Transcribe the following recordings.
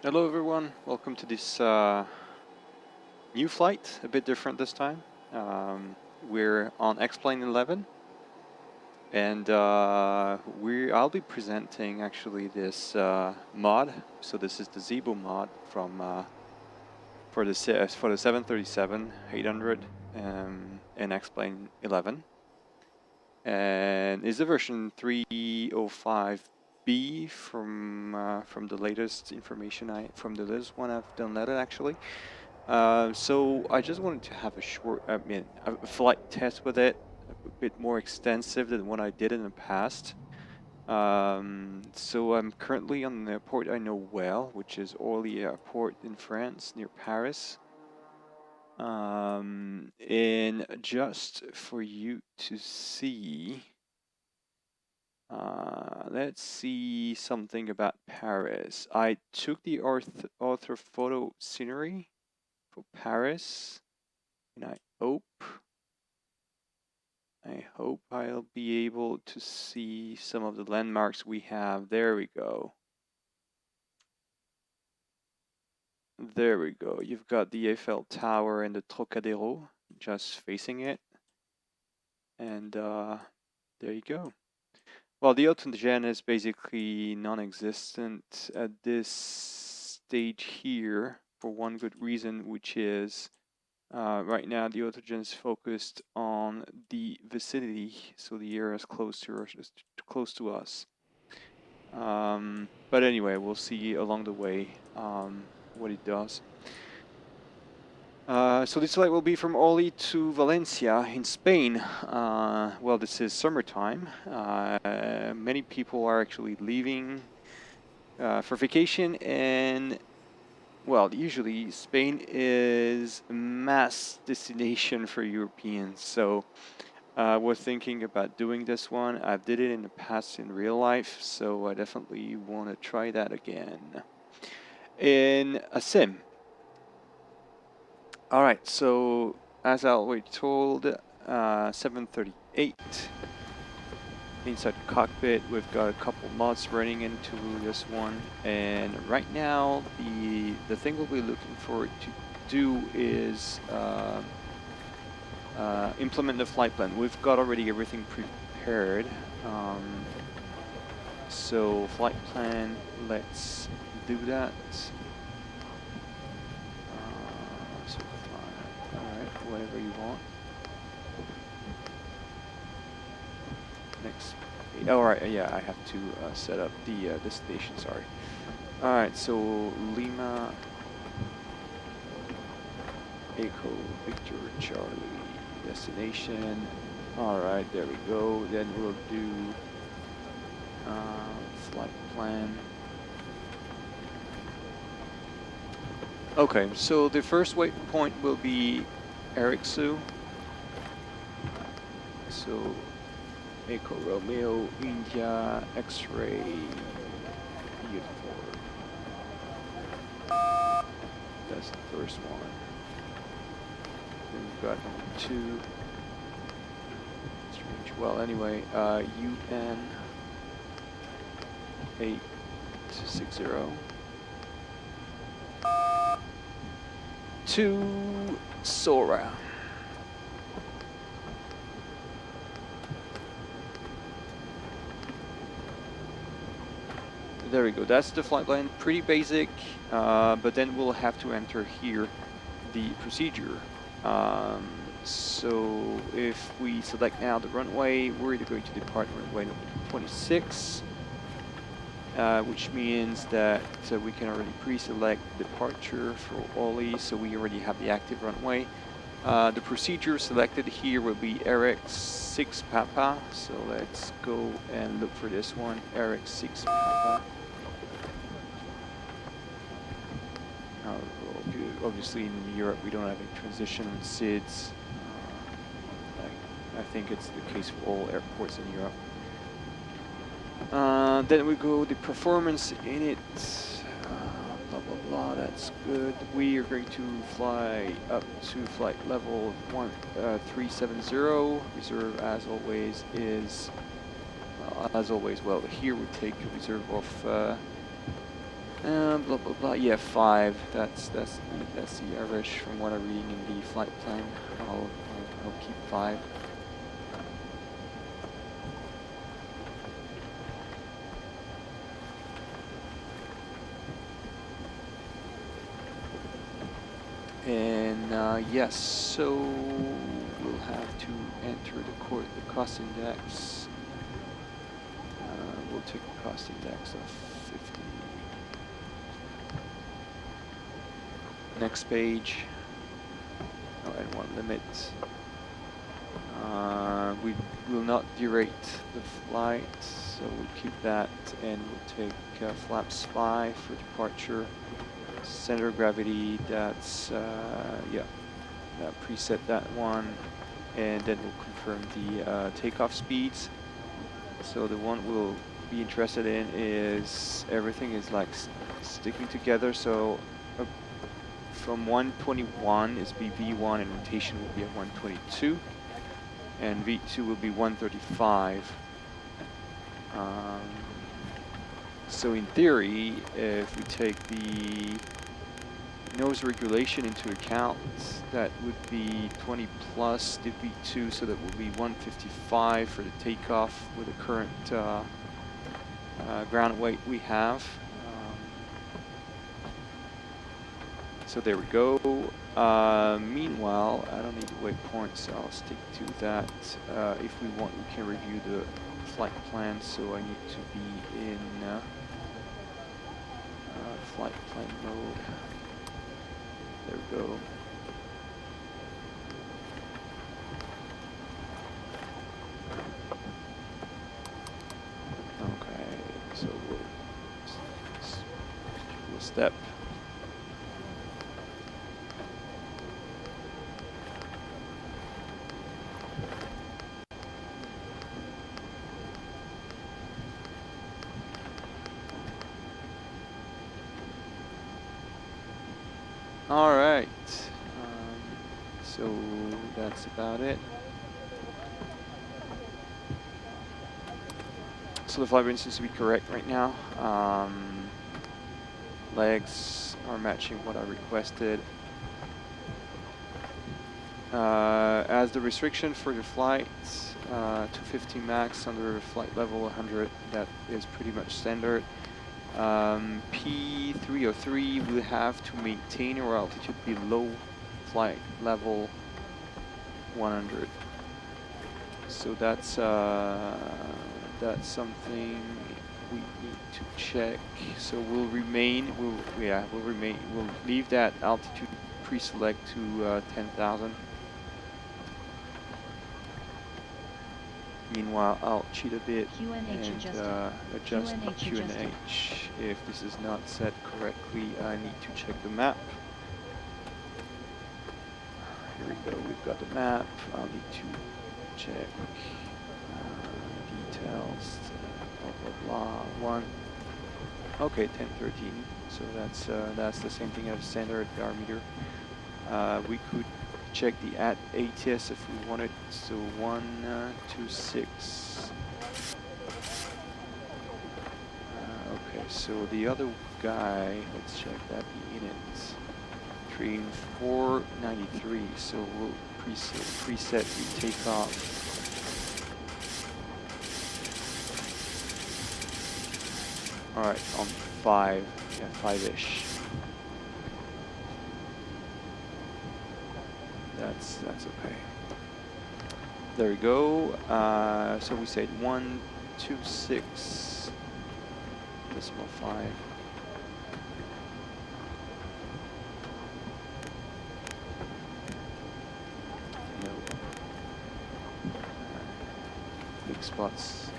Hello everyone, welcome to this new flight, a bit different this time. We're on X-Plane 11 and I'll be presenting actually this mod. So this is the Zibo mod from for the 737-800 in X-Plane 11. And is the version 305B from the latest information from the latest one I've downloaded actually. So I just wanted to have a flight test with it, a bit more extensive than what I did in the past. So I'm currently on an airport I know well, which is Orly Airport in France, near Paris. And just for you to see, let's see something about Paris. I took the orthophoto scenery for Paris, and I hope I'll be able to see some of the landmarks we have. There we go. There we go. You've got the Eiffel Tower and the Trocadero just facing it. And there you go. Well, the autogen is basically non-existent at this stage here for one good reason, which is right now the autogen is focused on the vicinity, so the area is close to us. But anyway, we'll see along the way what it does. So this flight will be from Orly to Valencia in Spain. Well, this is summertime. Many people are actually leaving for vacation, and well, usually Spain is a mass destination for Europeans. So we're thinking about doing this one. I've did it in the past in real life, so I definitely want to try that again in a sim. All right, so as I already told, 738 inside the cockpit. We've got a couple mods running into this one, and right now the thing we'll be looking for to do is implement the flight plan. We've got already everything prepared. So flight plan, let's do that. Alright, whatever you want. Next. Alright, yeah, I have to set up the destination, sorry. Alright, so Lima, Echo, Victor, Charlie, destination. Alright, there we go. Then we'll do flight plan. Okay, so the first waypoint will be Ericsu. So Echo Romeo, India, X-ray, uniform. That's the first one. Then we've got number 2. Strange. Well, anyway, UN 860 to Sora. There we go, that's the flight plan, pretty basic, but then we'll have to enter here the procedure. So if we select now the runway, we're either going to depart runway number 26, which means that we can already pre-select departure for Orly, so we already have the active runway. The procedure selected here will be RX6 Papa, so let's go and look for this one, RX6 Papa. Obviously in Europe we don't have a transition on SIDS. I think it's the case for all airports in Europe. Then we go the performance in it, blah blah blah, that's good. We are going to fly up to flight level 370. Reserve as always is, well, here we take a reserve of Blah blah blah. Yeah, 5. That's the average from what I'm reading in the flight plan. I'll keep 5. And yes, so we'll have to enter the cost index. We'll take a cost index of 50. Next page. Oh, and one limit. We will not derate the flight, so we'll keep that, and we'll take flaps 5 for departure. Center of gravity, that's yeah, preset that one, and then we'll confirm the takeoff speeds. So the one we'll be interested in is everything is like sticking together. So from 121 is be V1, and rotation will be at 122, and V2 will be 135. So in theory, if we take the nose regulation into account, that would be 20 plus the V2, so that will be 155 for the takeoff with the current ground weight we have. So there we go. Meanwhile, I don't need the waypoint, so I'll stick to that. If we want, we can review the flight plan, so I need to be in flight plan mode. There we go. Okay, so we'll step. All right, so that's about it. So the flight range seems to be correct right now. Legs are matching what I requested. As the restriction for the flight, 250 max under flight level 100, that is pretty much standard. P303 will have to maintain our altitude below flight level 100. So that's something we need to check. So we'll leave that altitude pre-select to 10,000. Meanwhile, I'll cheat a bit and adjust the QNH. If this is not set correctly, I need to check the map. Here we go, we've got the map. I'll need to check details, blah, blah, blah. 1. Okay, 1013. So that's the same thing as standard barometer. We could check the ATS if we wanted. So 126. Okay, so the other guy, let's check that the init. Train 493. So we'll preset the takeoff. All right, on 5, yeah, 5-ish. That's okay. There we go. So we said 126.5. No. Big spots.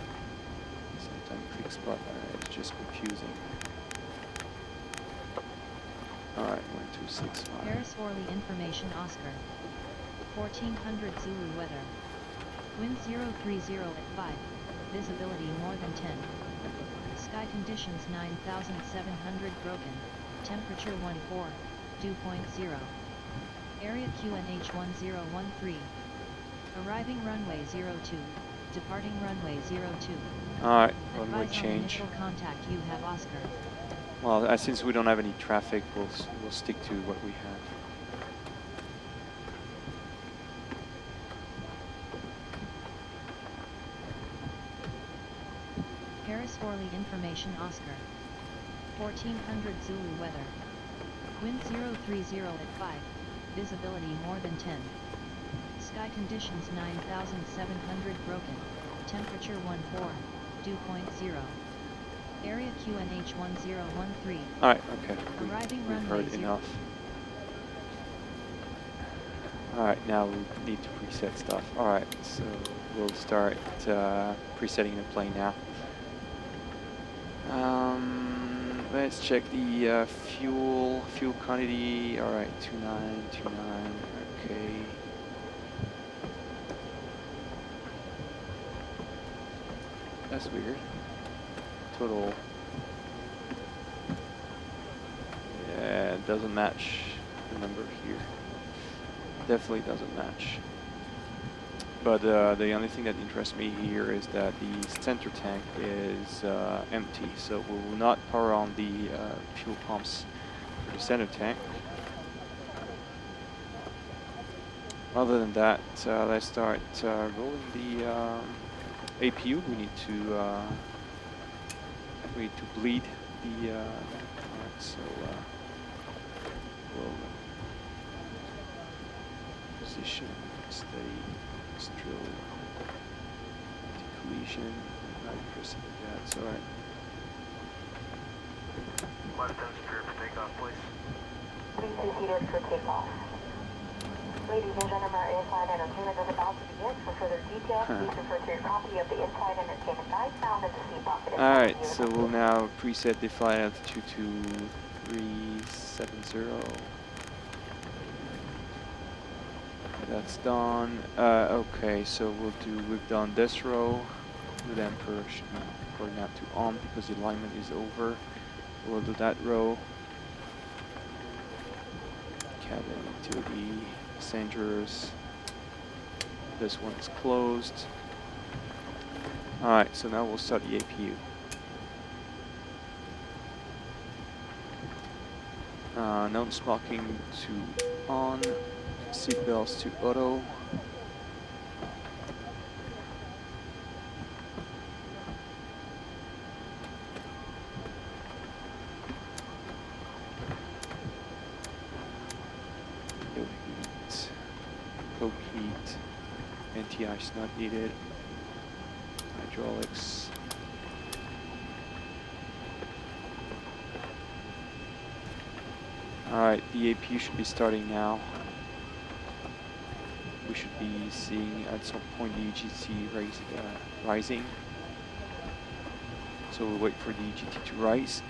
Sometimes big spot. It's just confusing. All right, 1265. Paris Orly information Oscar. 1400 Zulu weather. Wind 030 at 5. Visibility more than 10. Sky conditions 9700 broken. Temperature 14. Dew point 0. Area QNH 1013. Arriving runway 02. Departing runway 02. All right, runway change. Initial contact you have Oscar. Well, since we don't have any traffic, we'll stick to what we have. Paris Orly information Oscar. 1400 Zulu weather. Wind 030 at 5, visibility more than 10. Sky conditions 9700 broken, temperature 14, dew point 0. Area QNH 1013. Alright, okay. Arriving We've runway heard 0. enough. Alright, now we need to preset stuff. Alright, so we'll start presetting the plane now. Let's check the fuel quantity. Alright, 2929. Okay. That's weird. Total. Yeah, it doesn't match the number here. Definitely doesn't match. But the only thing that interests me here is that the center tank is empty, so we will not power on the fuel pumps for the center tank. Other than that, let's start rolling the APU. We need to bleed the. Alright, so we'll position, steady, drill, collision, 90%. Yeah, it's alright. Left 10 Spirit for takeoff, please. 3 seated for takeoff. Ladies and gentlemen, our in-flight entertainment is about to begin. For further details, please refer to your copy of the in-flight entertainment guide found in the seat pocket. Alright, so we'll now preset the flight altitude to 370. That's done. Okay, so we've done this row. The damper should be going out to on because the alignment is over. We'll do that row. Cabin, utility, passengers. This one is closed. Alright, so now we'll start the APU. Non-smoking to on. Seatbelts to auto. No heat. Coke heat. Anti-ice not needed. Hydraulics. Alright, the APU should be starting now. We should be seeing at some point the EGT rising. So we'll wait for the EGT to rise.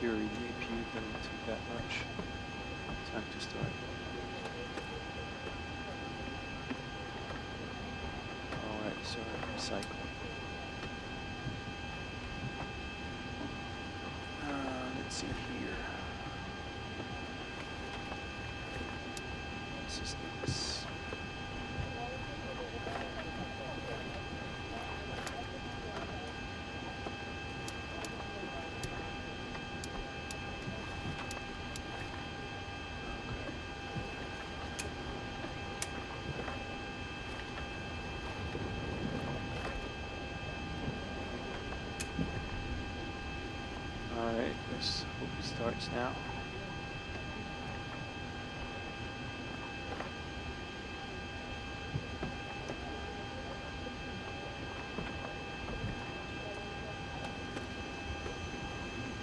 Theory, the APU doesn't take that much. Time to start. So recycle. Let's see here. Systems. Alright, let's hope it starts now.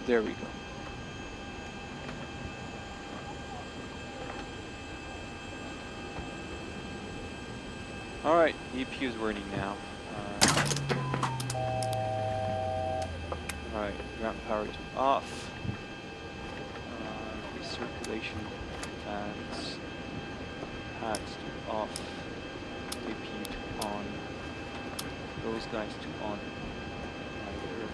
There we go. Alright, the EPU is working now. Alright, ground power to off. Recirculation fans. Hats to off. APU to on. Those guys to on. Either.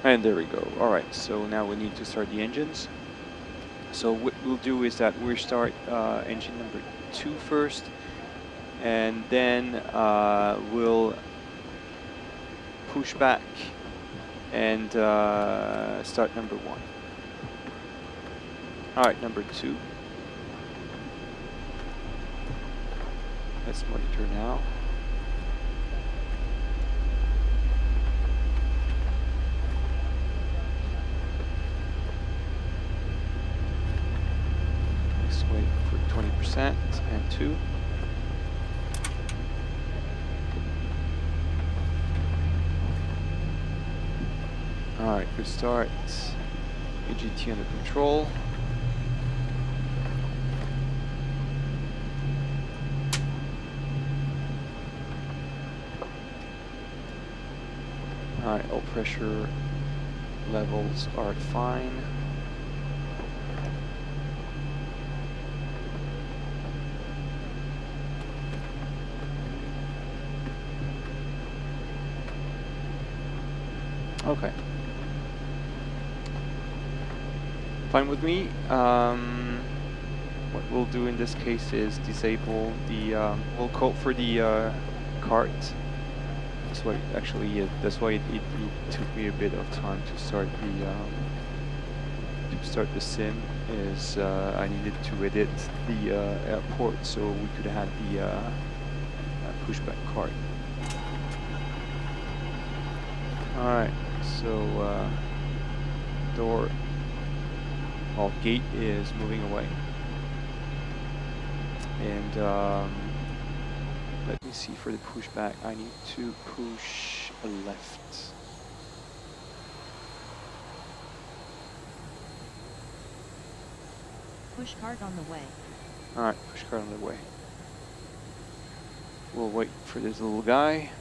And there we go. All right, so now we need to start the engines. So what we'll do is that we'll start engine number 2 first, and then we'll push back and start number 1. All right, number 2. Let's monitor now. Let's wait for 20% and 2. All right, good start. AGT under control. All right, all pressure levels are fine. Okay. Fine with me. What we'll do in this case is disable the, we'll call for the cart. That's why actually, that's why it took me a bit of time to start the sim. Is I needed to edit the airport so we could have the pushback cart. All right, so gate is moving away, and let me see for the pushback. I need to push a left. Push cart on the way. All right, push cart on the way. We'll wait for this little guy.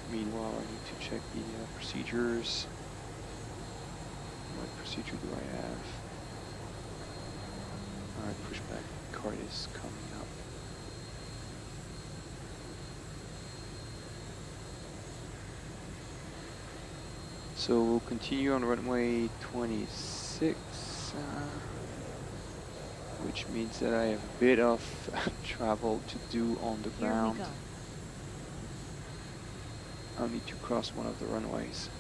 Meanwhile, I need to check the procedures. What procedure do I have? Alright, pushback cart is coming up. So we'll continue on runway 26, which means that I have a bit of travel to do on the ground. Here we go. I'll need to cross one of the runways.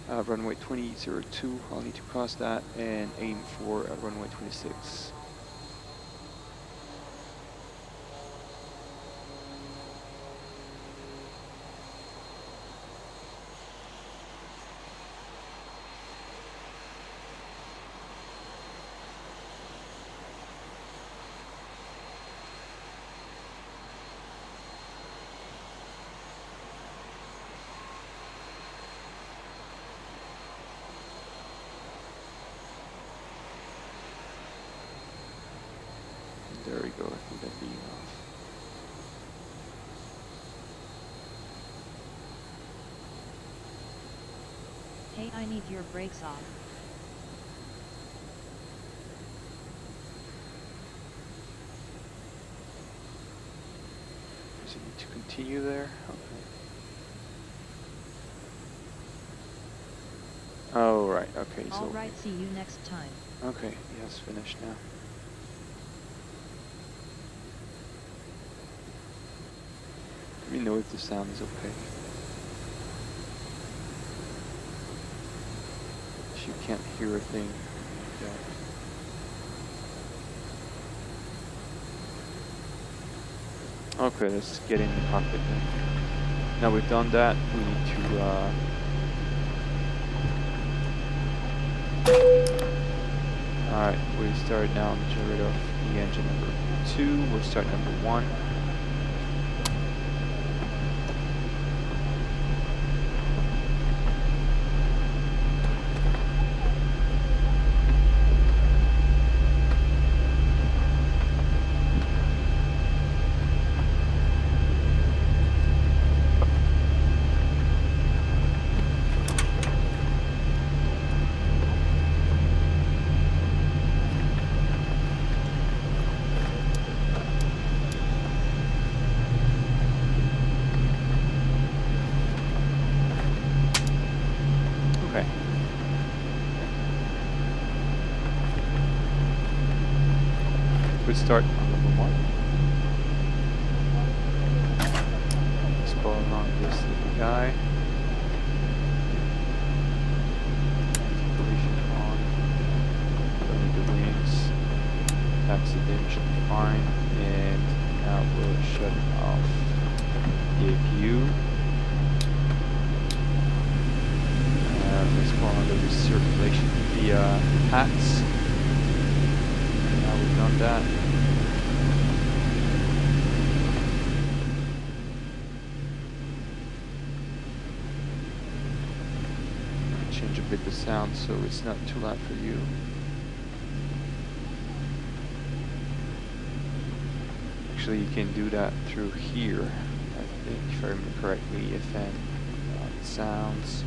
Runway 2002, I'll need to cross that and aim for runway 26. There we go, I think that'd be enough. Hey, I need your brakes off. Does it need to continue there? Okay. Oh, right, okay, so... Alright, see you next time. Okay, yes, finished now. Let me know if the sound is okay. If you can't hear a thing, yeah. Okay, let's get in the cockpit then. Now we've done that, we need to alright, we started now to get rid of the engine number 2, we'll start number 1. Good start on number 1. Let's go along this little guy. Anti-collision on. Don't need the wings. Taxi dim should be fine. And now we'll shut off the APU. Let's go on the recirculation via hats. Now we've done that. Change a bit the sound so it's not too loud for you. Actually, you can do that through here, I think, if I remember correctly. FM sounds,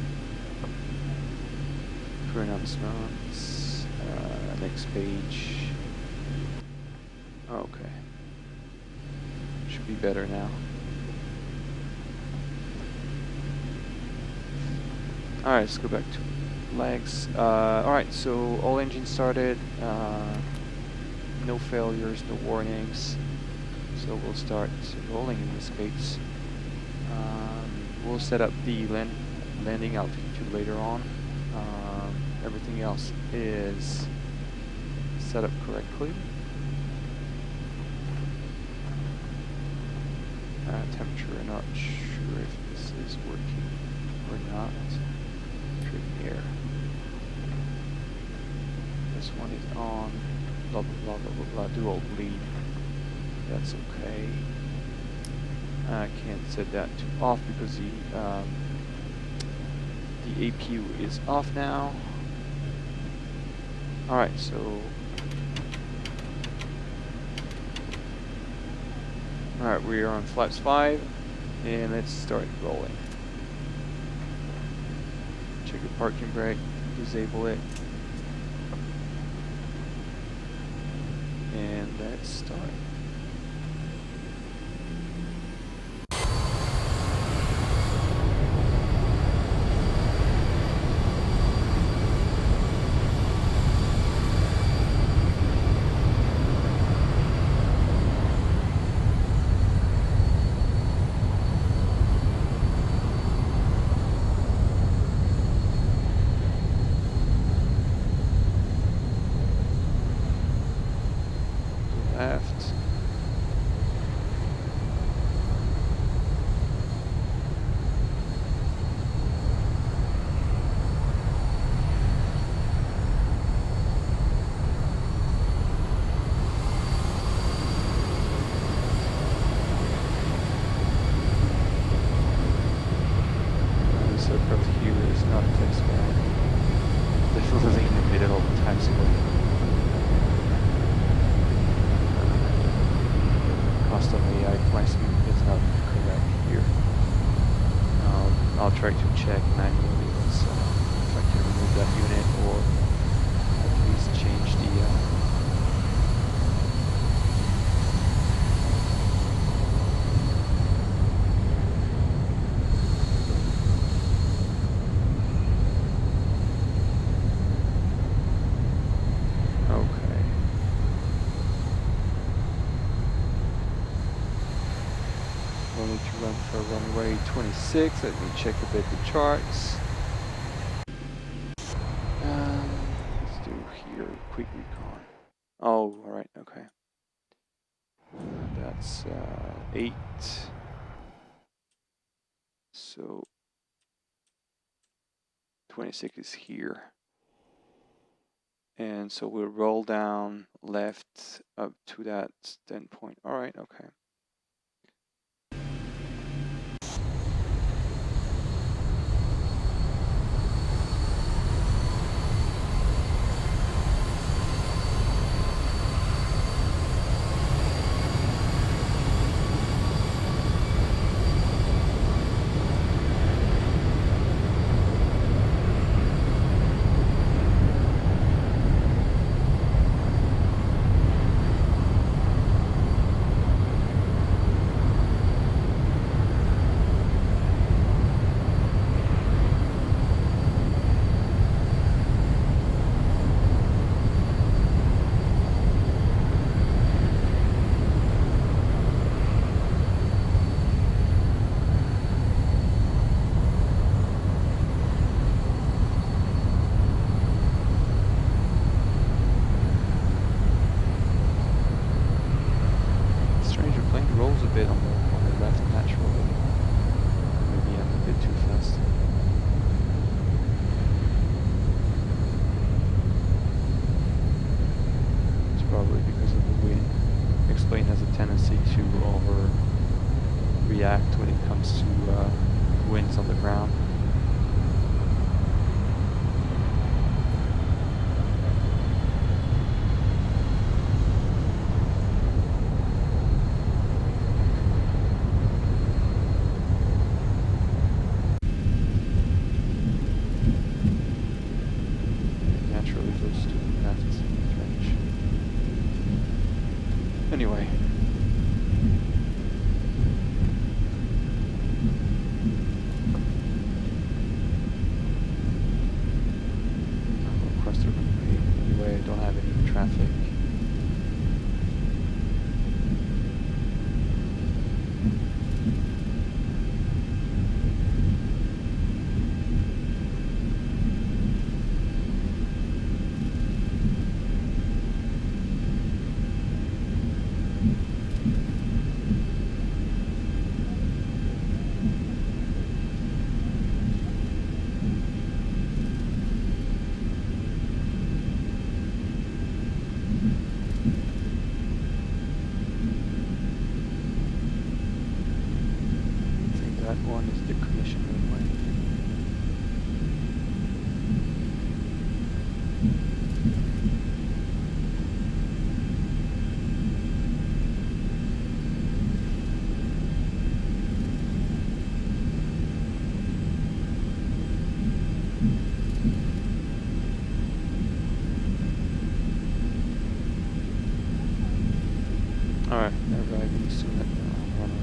crew announcements, next page. Okay, should be better now. Alright, let's go back to legs. Alright, so all engines started, no failures, no warnings. So we'll start rolling in this case. We'll set up the landing altitude later on. Everything else is set up correctly. Temperature, I'm not sure if this is working or not. Air. This one is on. Blah blah blah blah blah blah. Dual bleed. That's okay. I can't set that to off because the APU is off now. All right, so all right, we are on flaps 5, and let's start rolling. Check the parking brake, disable it, and let's start. Left. This aircraft here is not a test bed. Definitely in the middle of the taxiway. Custom AI flight speed is not correct here. I'll try to check manually if I can remove that unit or at least change the to run for runway 26. Let me check a bit the charts. Let's do here quick recon. Oh, all right, okay. That's 8. So 26 is here. And so we'll roll down left up to that standpoint. All right, okay. bit on the left naturally. Maybe I'm a bit too fast. It's probably because of the wind. X-plane has a tendency to overreact when it comes to winds on the ground. Anyway. I'll go across the runway. Anyway, I don't have any traffic. That one is the commission runway. Alright, they're arriving soon at the runway.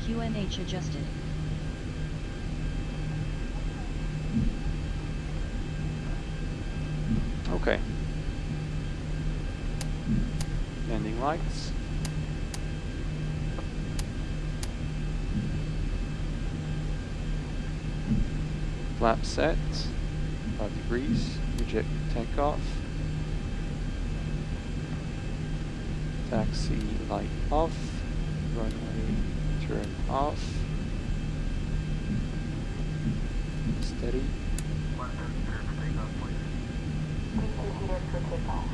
QNH adjusted. Okay. Landing lights. Flap set. 5 degrees. Reject takeoff. Taxi light off. Runway turn off. Steady. Left end clear for takeoff, please. Please proceed for takeoff.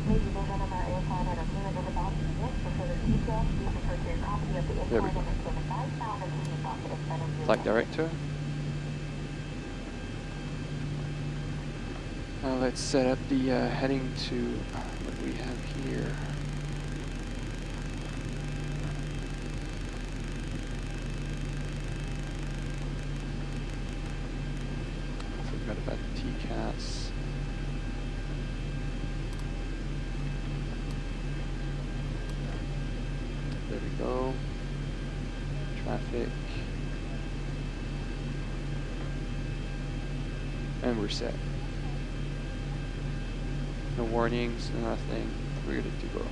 Ladies and gentlemen, airline entertainment is about to begin. For further details, please refer to your copy of the There we in-flight go. entertainment guide found in the bucket in front of you. Flight director. Let's set up the heading to what we have here. I forgot about the TCAS. There we go. Traffic. And we're set. No warnings, nothing. We're good to go.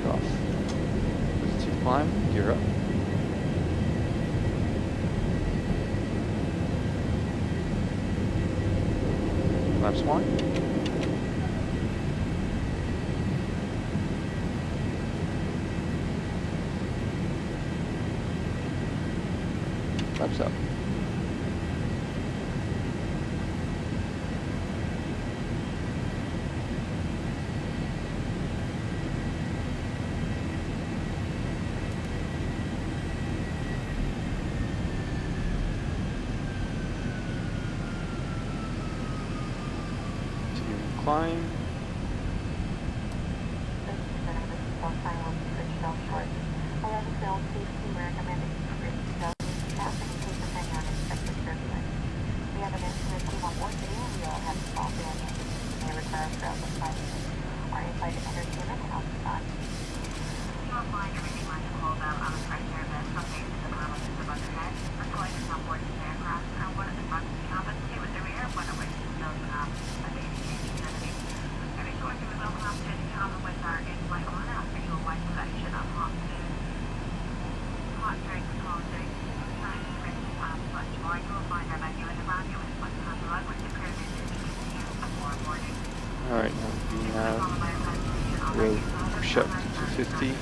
takeoff. Positive climb, gear up. Flaps 1. Flaps up. Climb. Alright, now we have road push up to 250.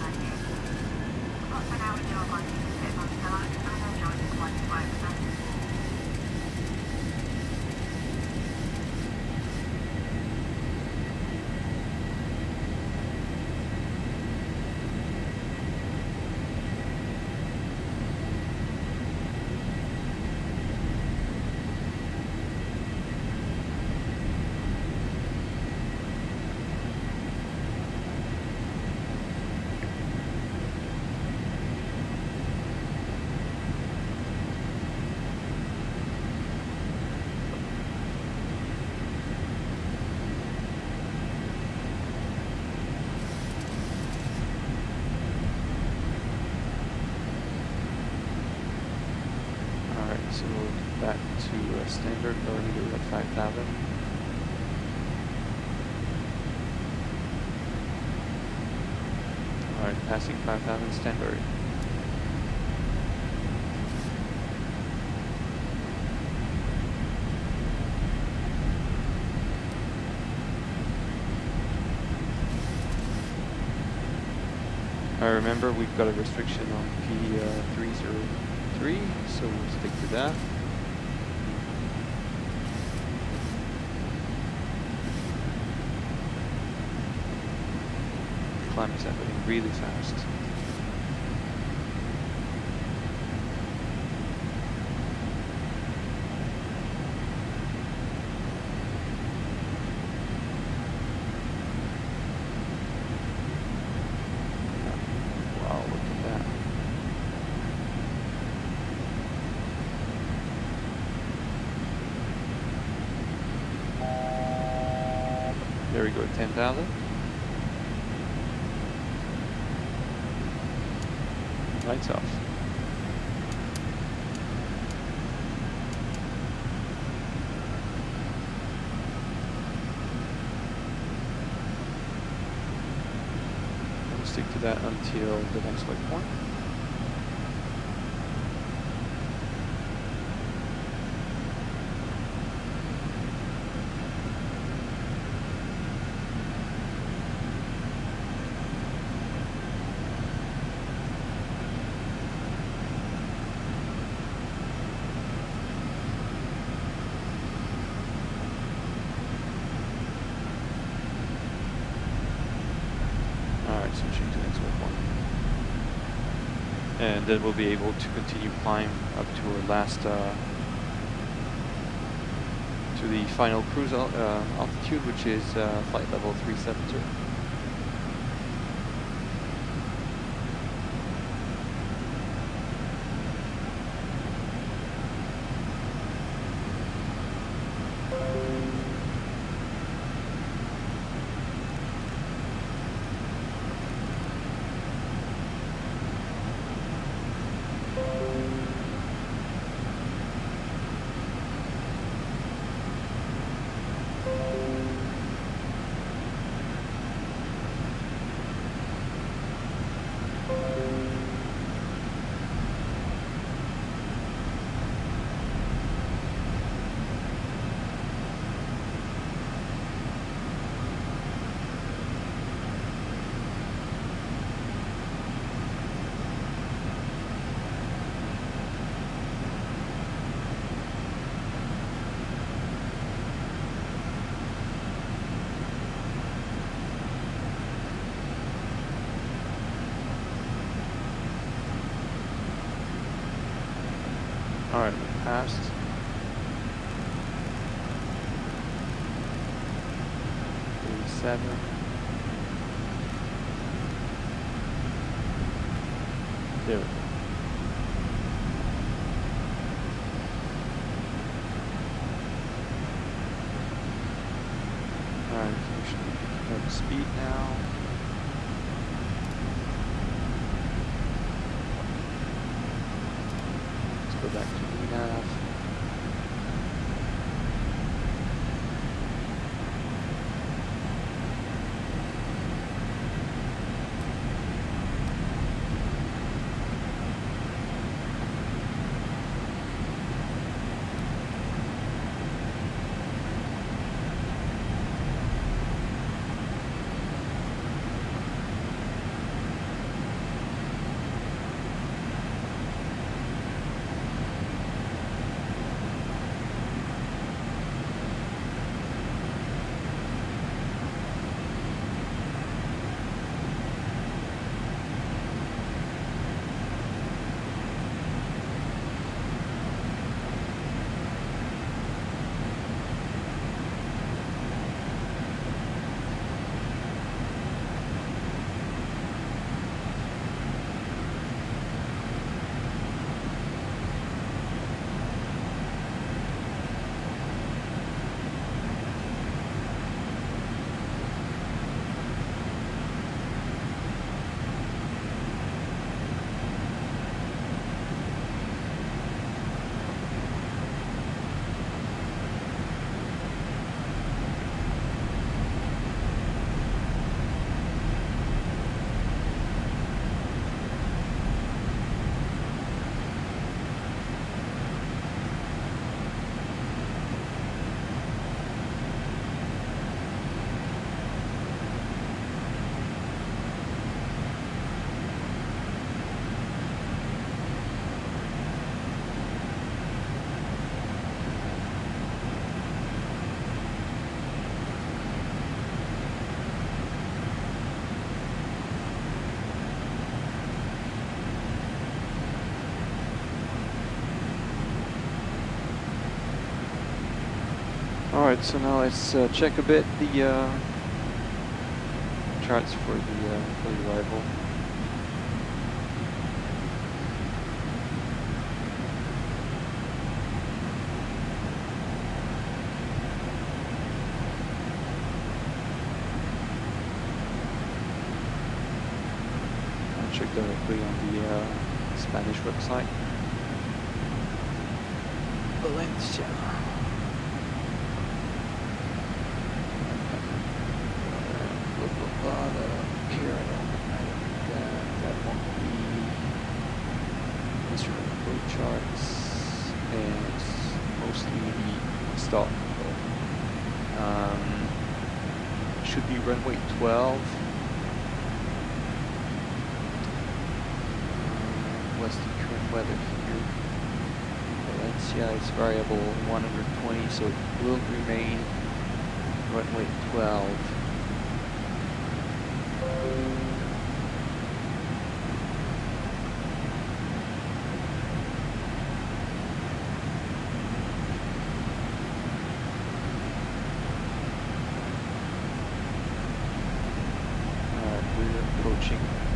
So back to standard, already at 5,000. Alright, passing 5,000 standard. I remember we've got a restriction on P303, so we'll stick to that. The climb is happening really fast. There we go, 10,000. Lights off. We'll stick to that until the next waypoint. Switching to the next waypoint. And then we'll be able to continue climb up to our last, to the final cruise altitude, which is flight level 370. passed. Seven. There we go. Alright, so we should be picking up speed now. Let's go back to VNAV. Alright, so now let's check a bit the charts for the arrival. I'll check directly on the Spanish website. Valencia. Charts and mostly the stop. Should be runway 12. What's the current weather here? Valencia is variable 120, so it will remain runway 12.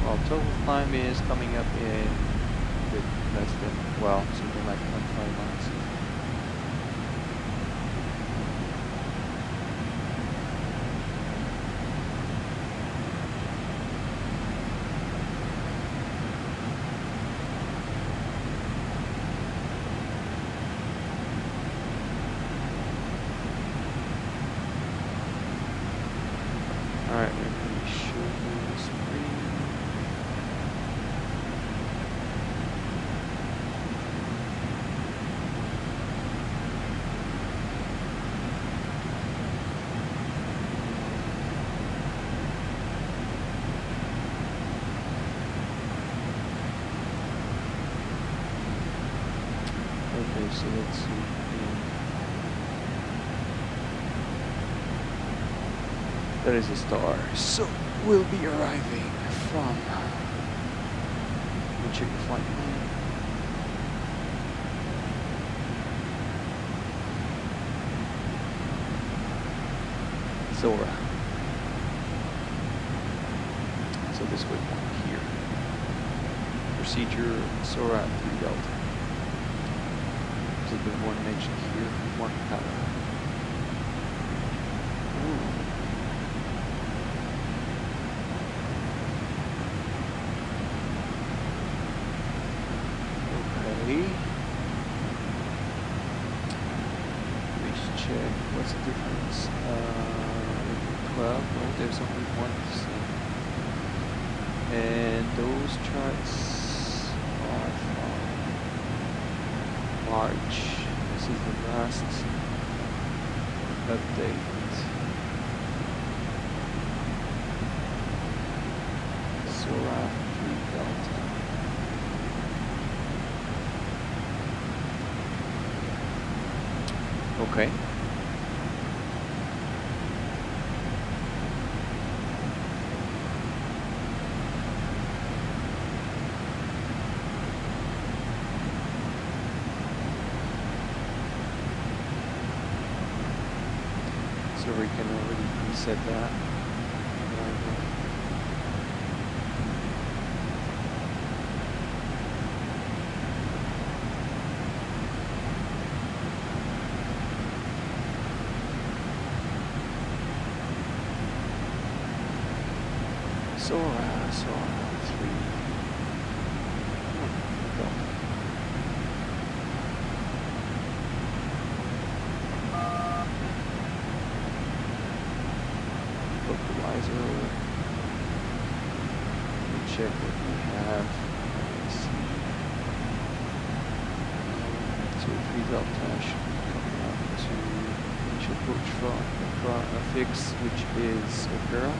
Well, total time is coming up in a bit less than, well, something like 25 miles. Alright, we're pretty sure this screen. Okay, so let's see. There is a star, so we'll be arriving from. Let me check the flight plan. Zora. So this waypoint here. Procedure Zora 3 Delta. There's a bit more mentioned here. 1 power. Okay. Let's check. What's the difference? 12. Well, there's only 1%. And those charts are from March. This is the last update. Zora 3 Delta. Okay. So we can already reset that. Zora 3. Delta. Localizer. Let me check what we have. Let's see. 3 Delta should be coming up to initial approach from fix, which is Opera.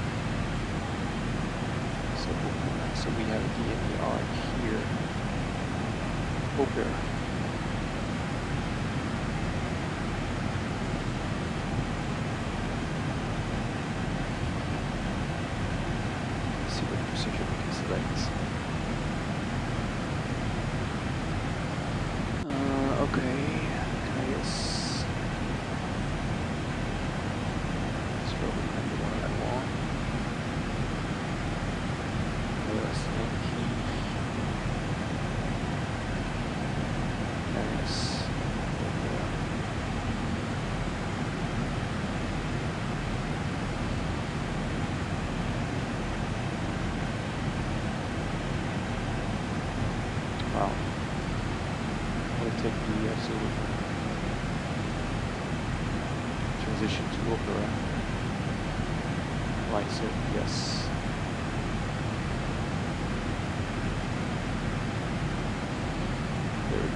So we have a DNER here. Opera. Let's see what procedure we can select. Okay. Caius. It's probably not the one I want. Wow. I'll take the absolute transition to Opera. Right, so yes. There we go.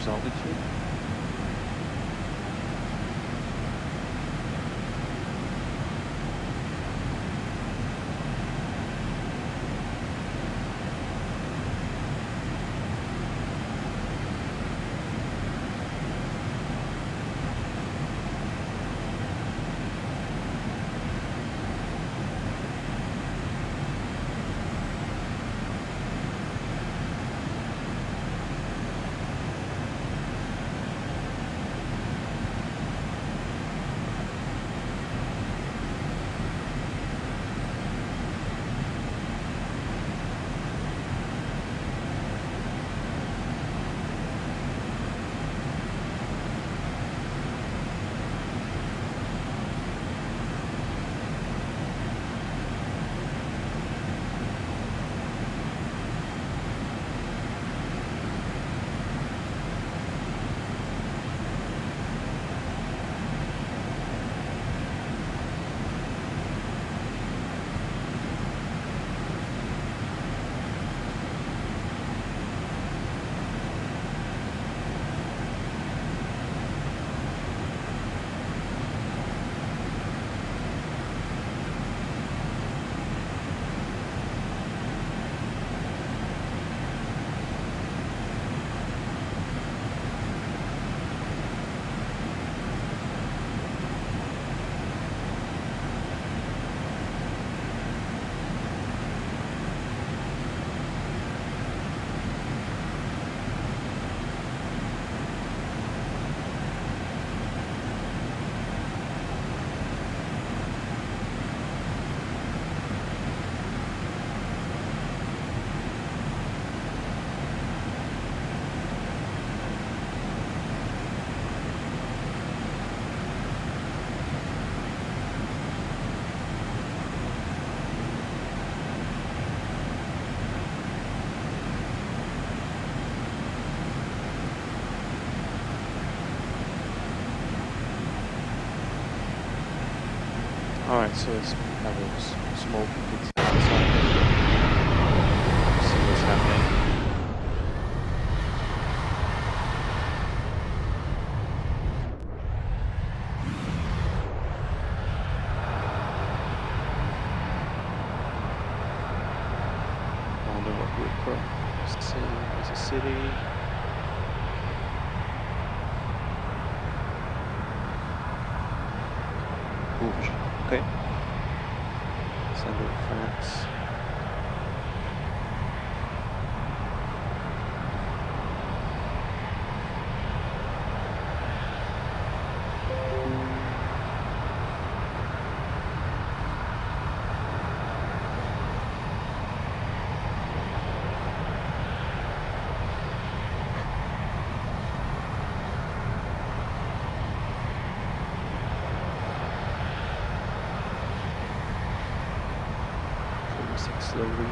meters altitude. Alright, so let's have a small peek outside. See what's happening. I wonder what we're crossing as a city. Ooh. Okay. Center of France. Slowly.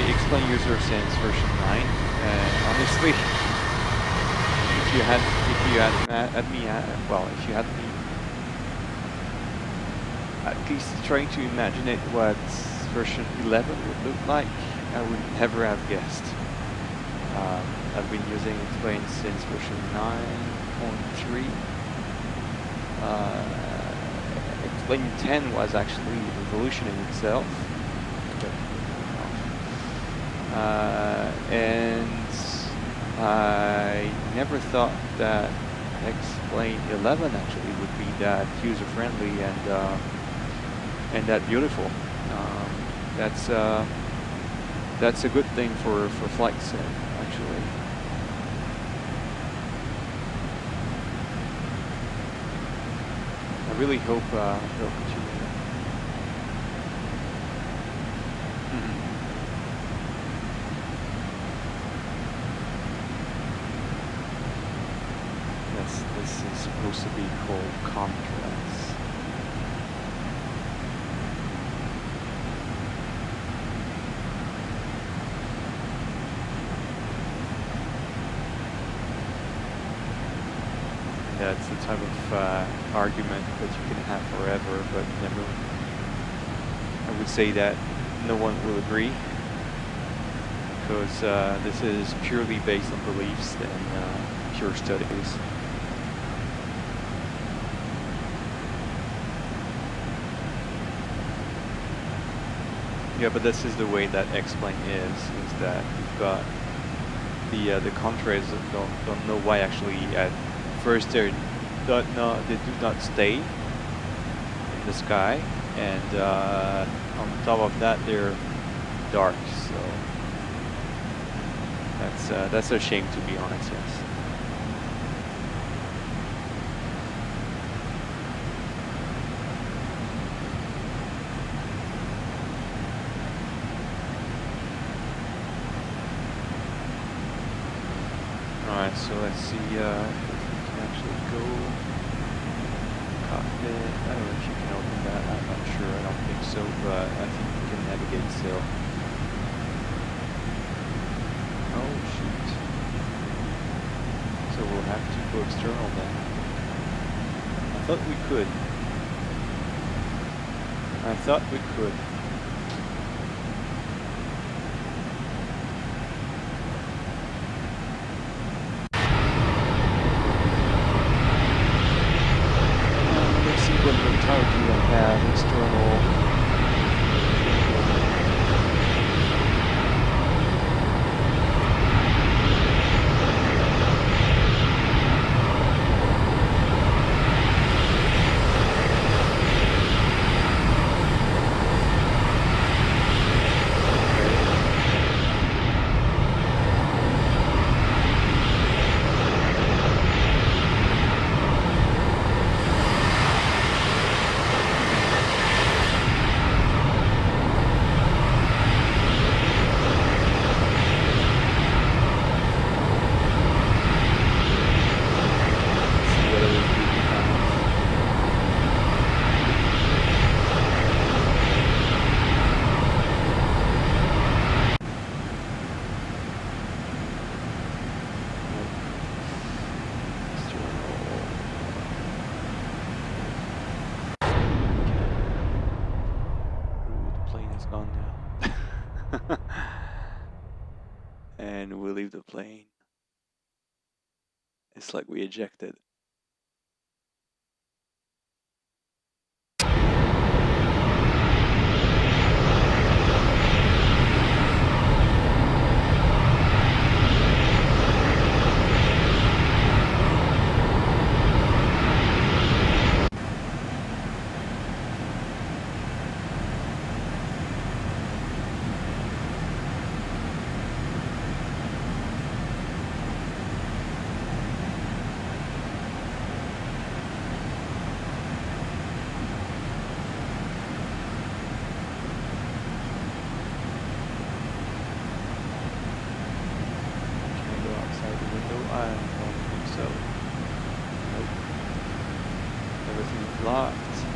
Explain user since version 9. Honestly, if you had at least trying to imagine it what version 11 would look like, I would never have guessed. I've been using Explain since version 9.3. Explain 10 was actually a revolution in itself. And I never thought that Explain 11 actually would be that user-friendly and that beautiful. That's a good thing for flight sim, actually. I really hope they'll continue. This is supposed to be called contrast. That's the type of argument that you can have forever, but never. I would say that no one will agree, because this is purely based on beliefs and pure studies. Yeah, but this is the way that X-plane is that you've got the contrails don't know why actually at first they do not stay in the sky, and on top of that they're dark. So that's a shame, to be honest. Yes. Alright, so let's see if we can actually go cockpit. I don't know if you can open that, I'm not sure, I don't think so, but I think we can navigate still. Oh shoot. So we'll have to go external then. I thought we could. What mentality I have external. And we leave the plane. It's like we ejected. Locked.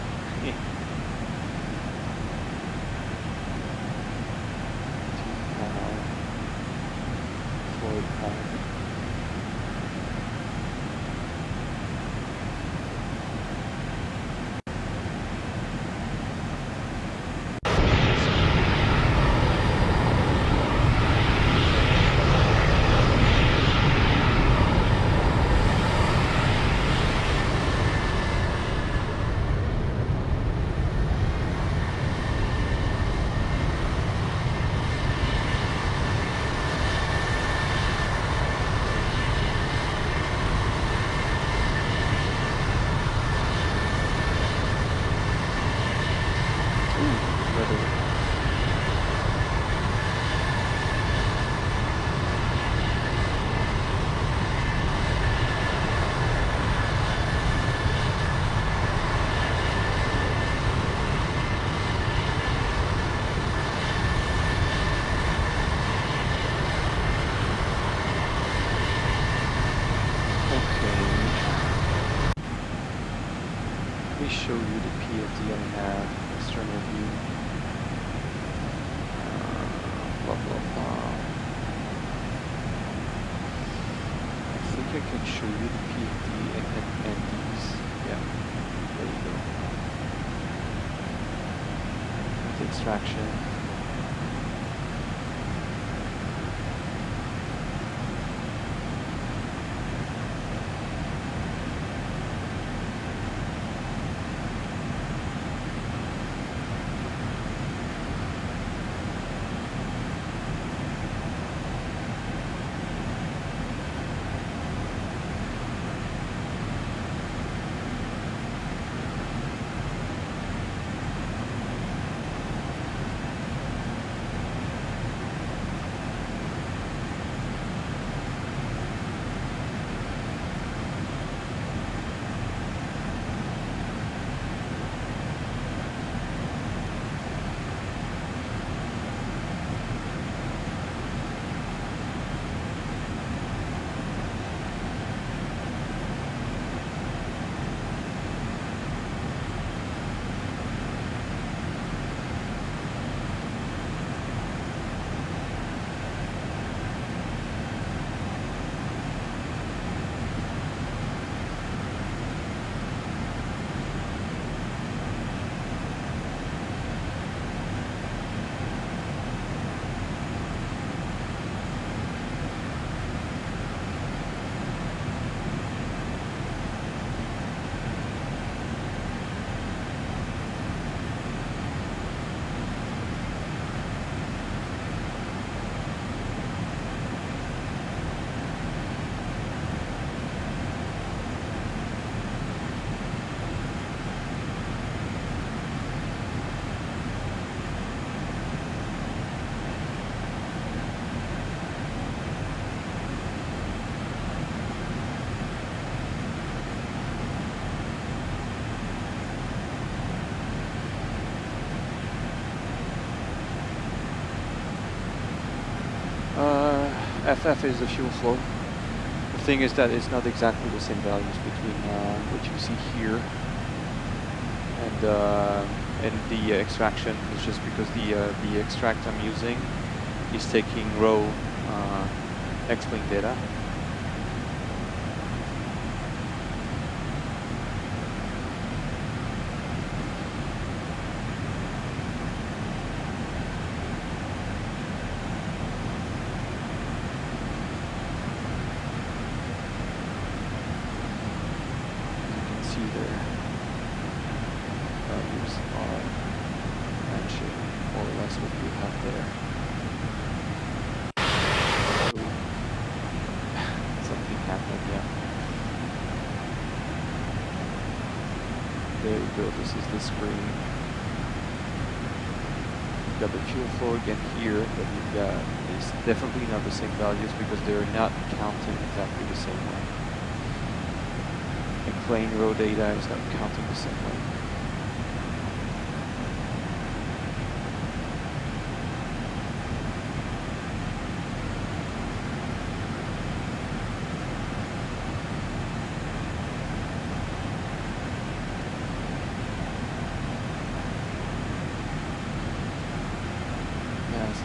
Let me show you the PFD I have, external view. Blah blah blah. I think I can show you the PFD and these. Yeah, there you go. The extraction. FF is the fuel flow. The thing is that it's not exactly the same values between what you see here and the extraction. It's just because the extract I'm using is taking raw X-plane data. This is the screen. You've got the fuel flow again here, but you've got, it's definitely not the same values because they're not counting exactly the same way. And plain raw data is not counting the same way.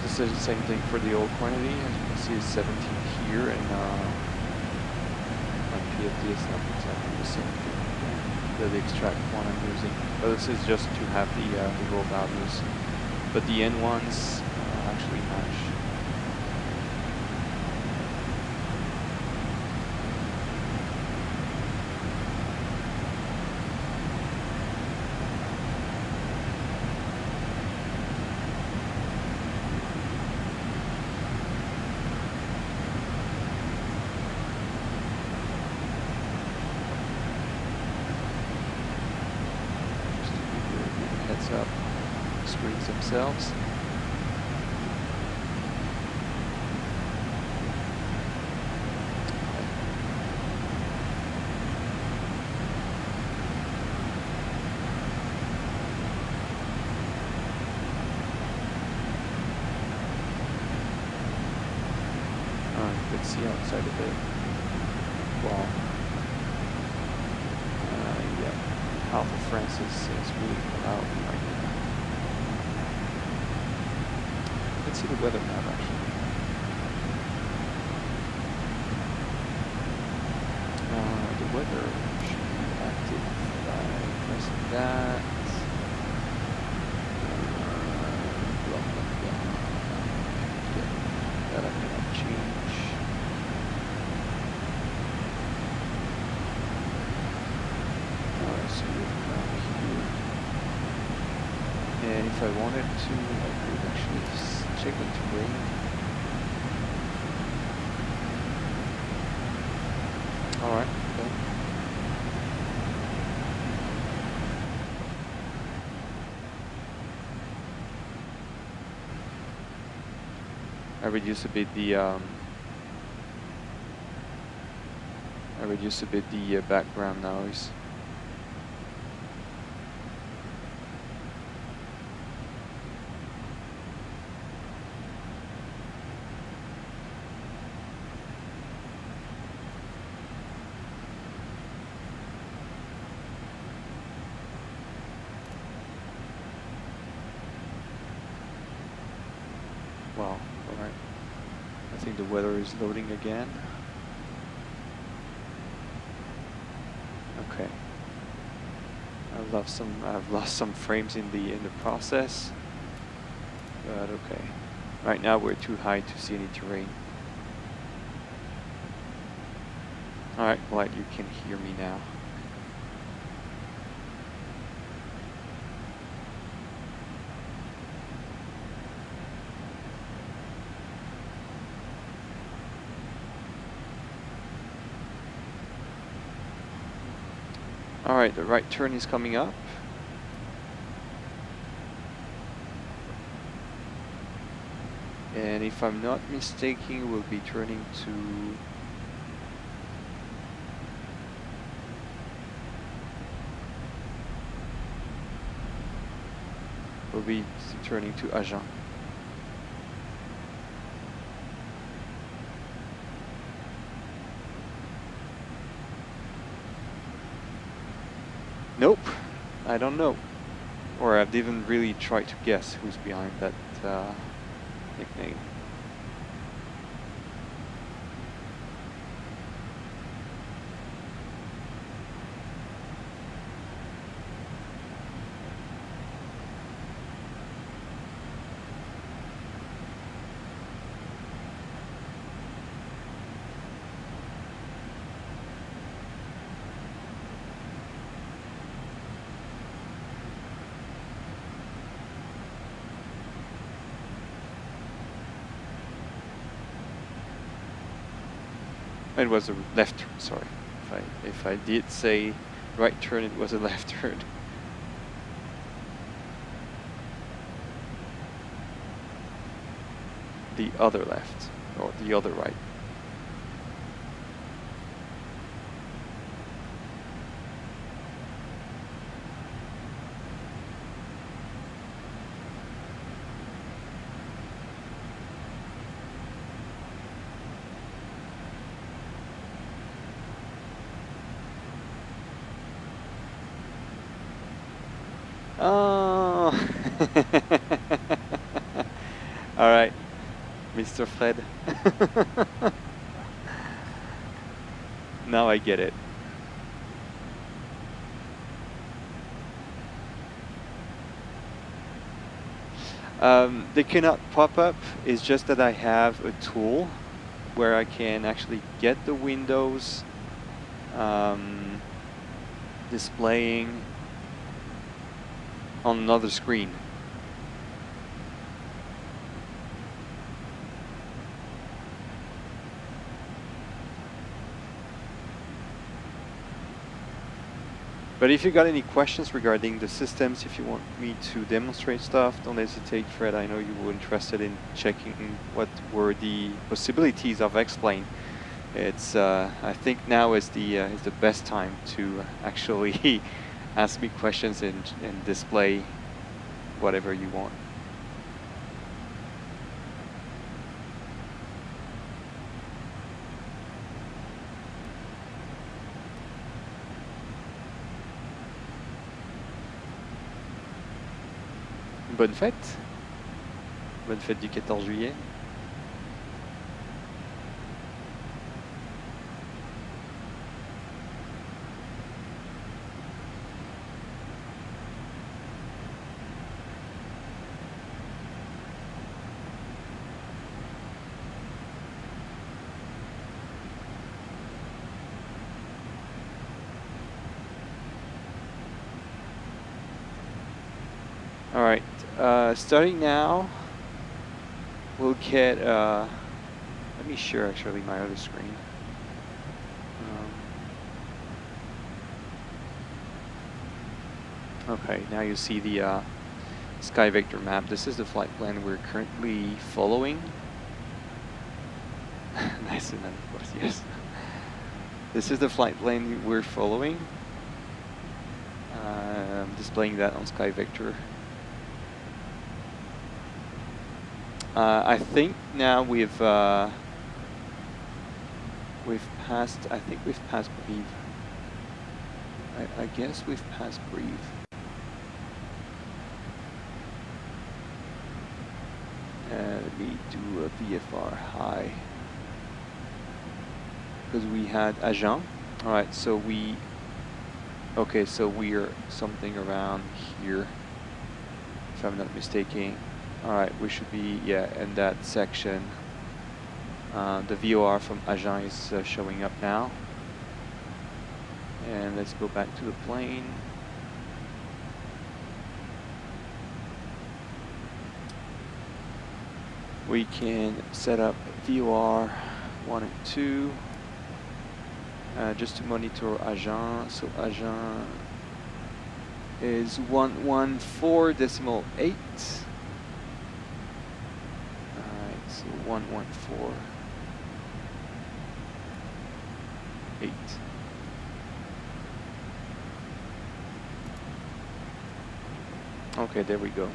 This is the same thing for the old quantity. As you can see, it's 17 here, and my PFD is not exactly the same thing. The extract one I'm using, but this is just to have the raw values. But the N ones actually match. Up screens themselves. You can see outside of the wall. Alpha France is really loud right now. Let's see the weather map actually. The weather should be active by pressing that. Blah, blah, blah. Yeah, that I cannot change. So we're now here. And if I wanted to, I could actually check the terrain. Alright, okay. I reduce a bit the background noise. Wow, alright. I think the weather is loading again. Okay. I've lost some frames in the process. But okay. Right now we're too high to see any terrain. Alright, glad you can hear me now. Alright, the right turn is coming up. And if I'm not mistaken, we'll be turning to Agen. Nope, I don't know. Or I didn't really try to guess who's behind that nickname. It was a left turn, sorry. If I did say right turn, it was a left turn. The other left, or the other right. Oh, all right, Mr. Fred. Now I get it. They cannot pop up. It's just that I have a tool where I can actually get the windows displaying on another screen. But if you got any questions regarding the systems, if you want me to demonstrate stuff, don't hesitate, Fred. I know you were interested in checking what were the possibilities of X-Plane. It's I think now is the best time to actually ask me questions and display whatever you want. bonne fête. Bonne fête du 14 juillet. All right, starting now, we'll get, let me share actually my other screen. Okay, now you see the sky vector map. This is the flight plan we're currently following. Nice enough, of course, yes. This is the flight plan we're following. Displaying that on sky vector. I think now we've passed. I think we've passed Brive. I guess we've passed Brive. Let me do a VFR high because we had Agen. All right, so we. Okay, so we're something around here, if I'm not mistaken. All right, we should be, yeah, in that section. The VOR from Agen is showing up now. And let's go back to the plane. We can set up VOR 1 and 2 just to monitor Agen. So Agen is 114.8. Alright, so 114.8. Okay, there we go.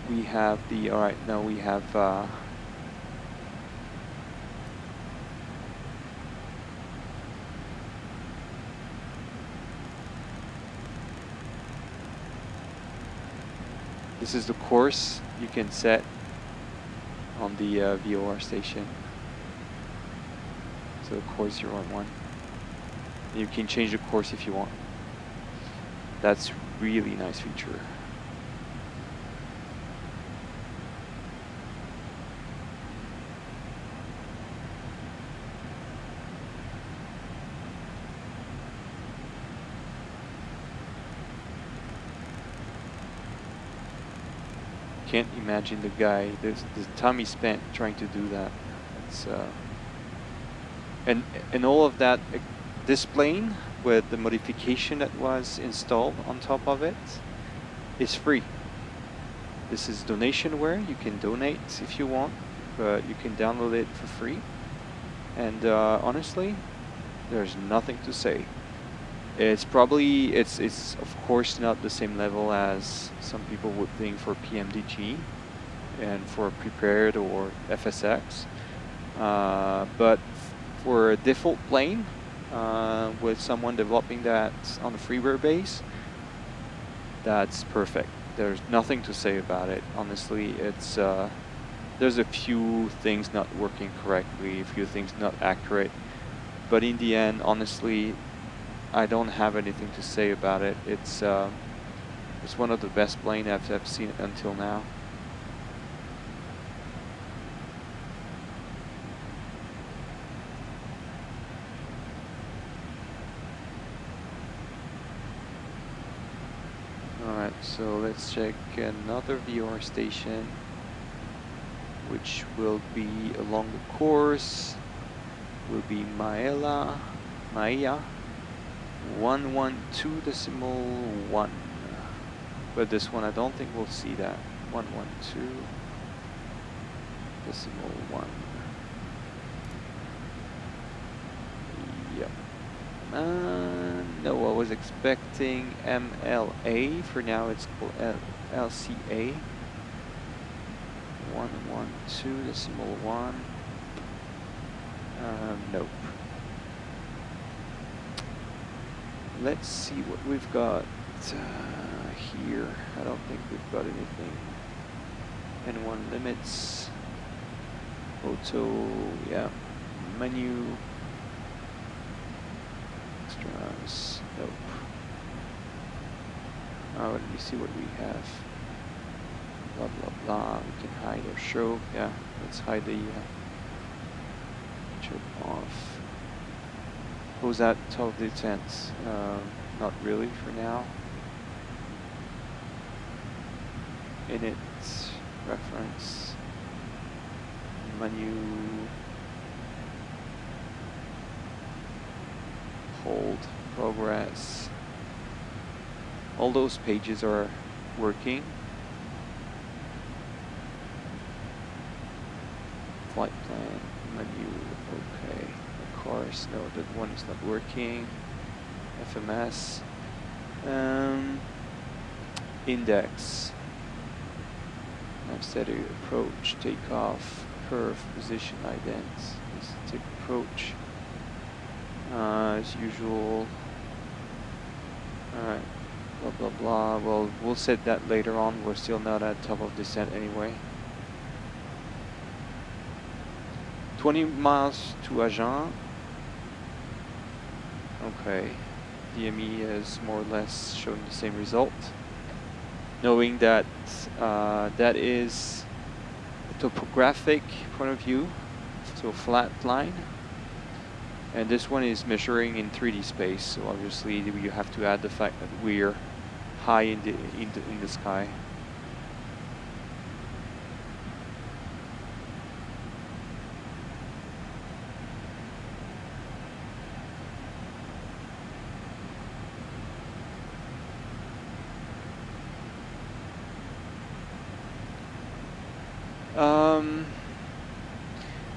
We have the, all right, now we have this is the course you can set on the VOR station. So course 011. You can change the course if you want. That's really nice feature. Can't imagine the guy, the time he spent trying to do that. It's and all of that, this plane with the modification that was installed on top of it is free. This is donationware. You can donate if you want, but you can download it for free. And honestly, there's nothing to say. It's probably, it's of course not the same level as some people would think for PMDG and for prepared or FSX, but for a default plane with someone developing that on the freeware base, that's perfect. There's nothing to say about it. Honestly, it's there's a few things not working correctly, a few things not accurate, but in the end, honestly, I don't have anything to say about it. It's one of the best planes I've seen until now. Alright, so let's check another VOR station, which will be along the course, will be Maia 112.1. But this one, I don't think we'll see that. 112.1. Yep. No, I was expecting MLA. For now, it's called LCA. 112.1. Nope. let's see what we've got here. I don't think we've got anything. N1 limits. Auto, yeah. Menu. Extras. Nope. Oh, let me see what we have. Blah blah blah. We can hide or show. Yeah, let's hide the chip off. Who's that top of the tent? Not really for now. Init, reference, menu, hold, progress. All those pages are working. Flight plan, menu, okay. Of course, no, that one is not working. FMS. Index. Steady approach, takeoff, curve, position, ident. Let's take approach. As usual. Alright. Blah blah blah. Well, we'll set that later on. We're still not at top of descent anyway. 20 miles to Agen. Okay. DME is more or less showing the same result. Knowing that that is a topographic point of view, so flat line. And this one is measuring in 3D space, so obviously you have to add the fact that we're high in the sky.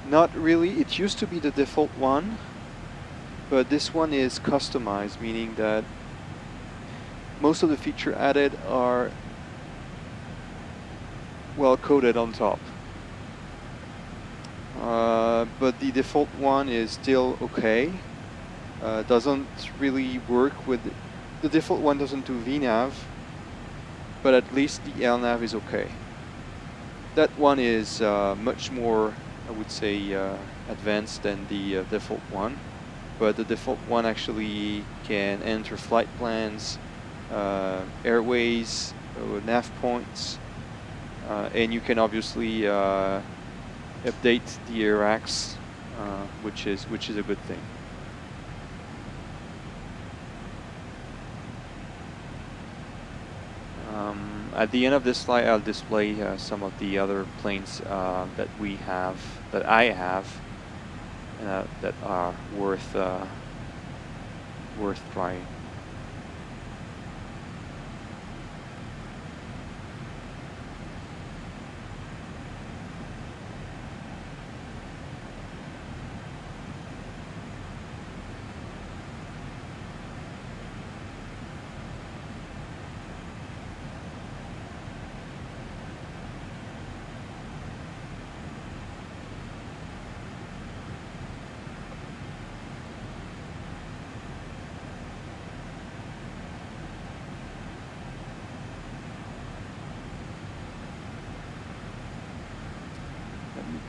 Not really. It used to be the default one, but this one is customized, meaning that most of the features added are well coded on top. But the default one is still okay. Doesn't really work with the default one. Doesn't do VNav, but at least the LNav is okay. That one is much more, I would say, advanced than the default one. But the default one actually can enter flight plans, airways, nav points, and you can obviously update the AirAx, which is a good thing. At the end of this slide, I'll display some of the other planes that I have, that are worth trying.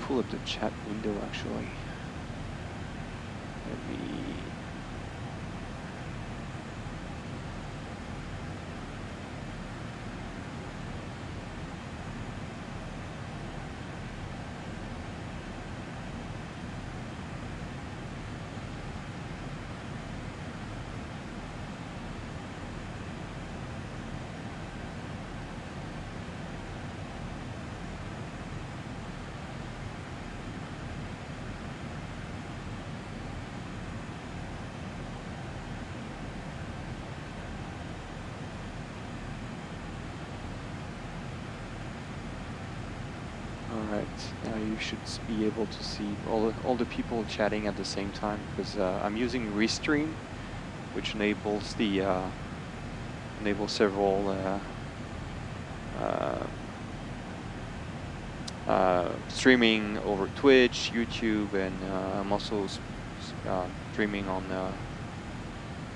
Pull up the chat window actually. Let me now you should be able to see all the people chatting at the same time, because I'm using Restream, which enables several streaming over Twitch, YouTube, and I'm also streaming on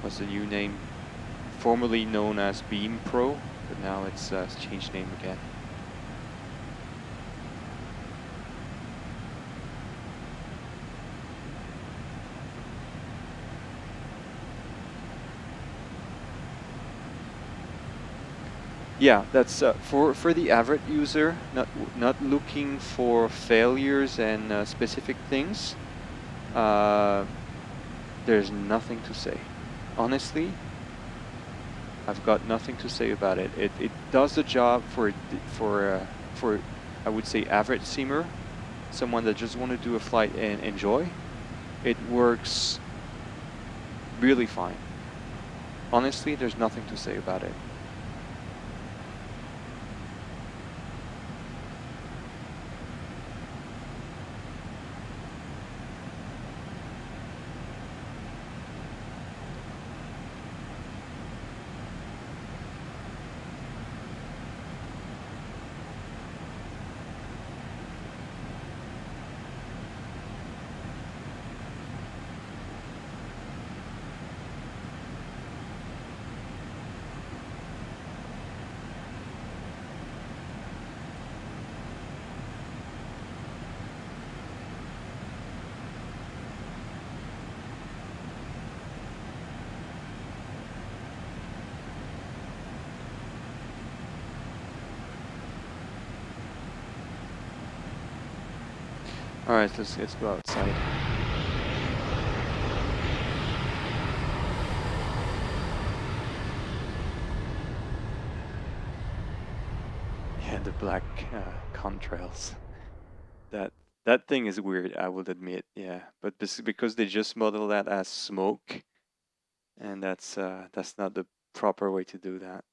what's the new name? formerly known as Beam Pro, but now it's changed name again. Yeah, that's for the average user, not looking for failures and specific things. There's nothing to say. Honestly, I've got nothing to say about it. It does the job for I would say average simmer, someone that just want to do a flight and enjoy. It works really fine. Honestly, there's nothing to say about it. All right, let's go outside. Yeah, the black contrails. That thing is weird, I would admit. Yeah, but this is because they just model that as smoke, and that's not the proper way to do that.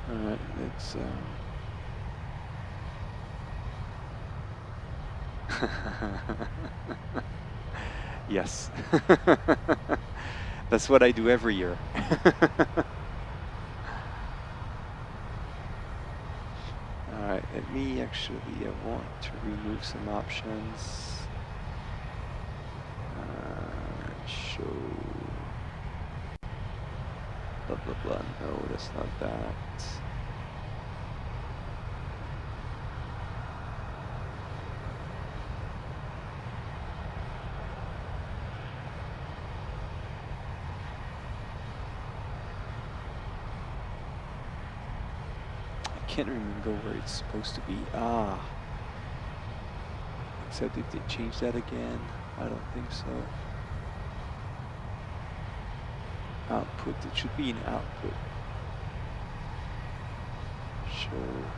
All right, let's. Yes, that's what I do every year. All right, let me actually. I want to remove some options. Show. Blah blah blah. No, that's not that. I can't remember where it's supposed to be. Except if they change that again, I don't think so. Output, it should be an output. Show.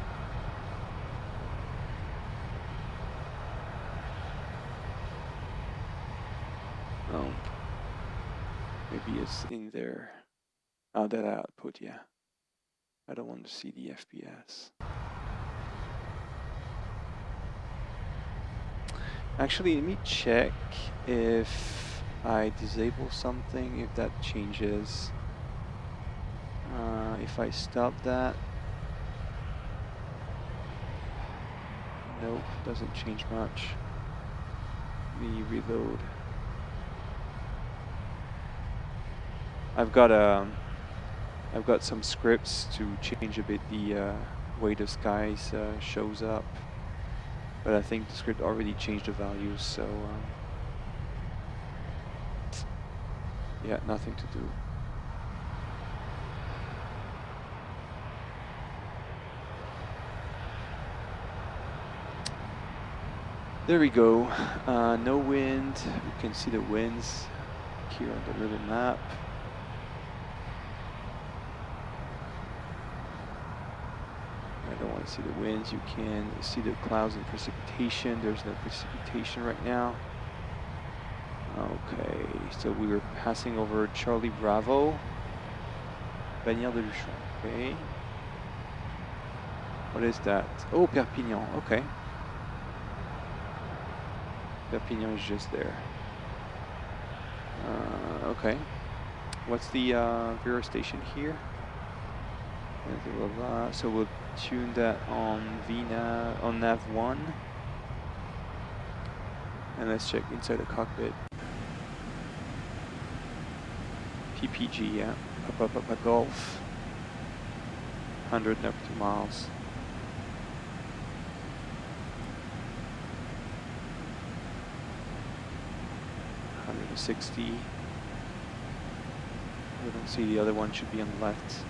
Maybe it's in there. Oh, that output, yeah. I don't want to see the FPS. Actually, let me check if I disable something, if that changes. If I stop that, nope, doesn't change much. Let me reload. I've got some scripts to change a bit the way the skies shows up, but I think the script already changed the values, so yeah, nothing to do. There we go. No wind. We can see the winds here on the little map. I don't want to see the winds. You can see the clouds and precipitation. There's no precipitation right now. Okay, so we were passing over Charlie Bravo. Bagnères de Luchon, okay. What is that? Oh, Perpignan, okay. Perpignan is just there. Okay. What's the Vero station here? Blah, blah, blah. So we'll tune that on VNAV, on nav1. And let's check inside the cockpit. PPG, yeah. Papa Golf. 100 nautical miles. $160. We don't see the other one, should be on the left.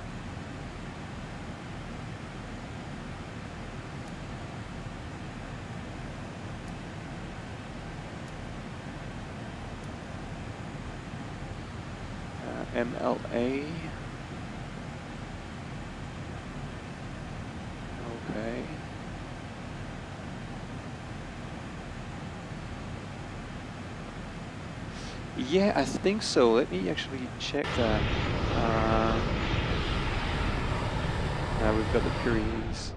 MLA. Okay. Yeah, I think so. Let me actually check that. Now we've got the Pyrenees.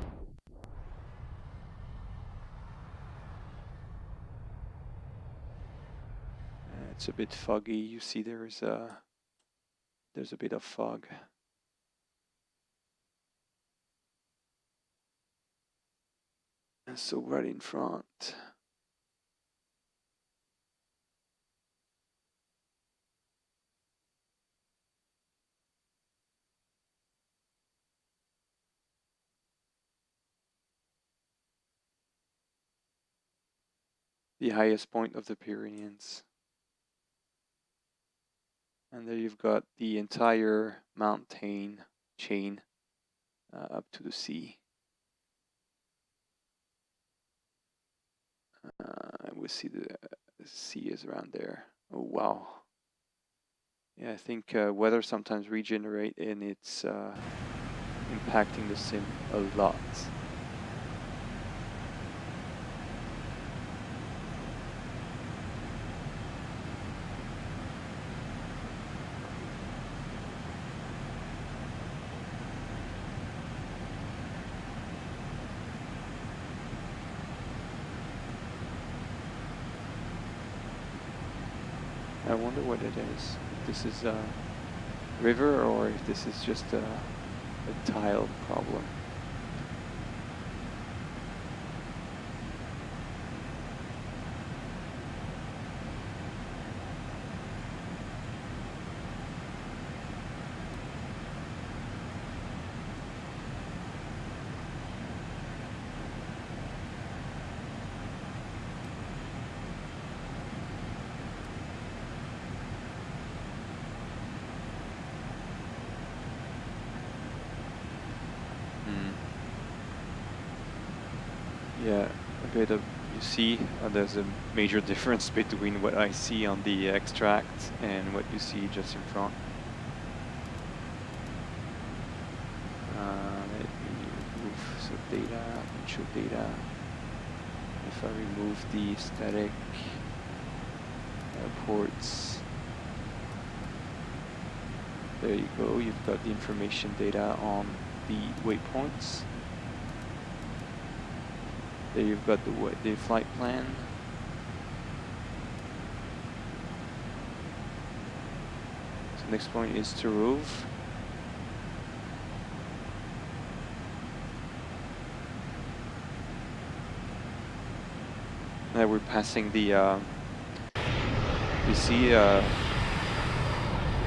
It's a bit foggy. You see there's a bit of fog. And so right in front. The highest point of the Pyrenees. And there you've got the entire mountain chain up to the sea. We see the sea is around there. Oh, wow. Yeah, I think weather sometimes regenerate and it's impacting the sim a lot. I wonder what it is. If this is a river or if this is just a tile problem. Yeah, okay, you see there's a major difference between what I see on the extract and what you see just in front. Let me remove some data, show data. If I remove the static ports, there you go, you've got the information data on the waypoints. There you've got the flight plan. So next point is to Rouve. Now we're passing the, you see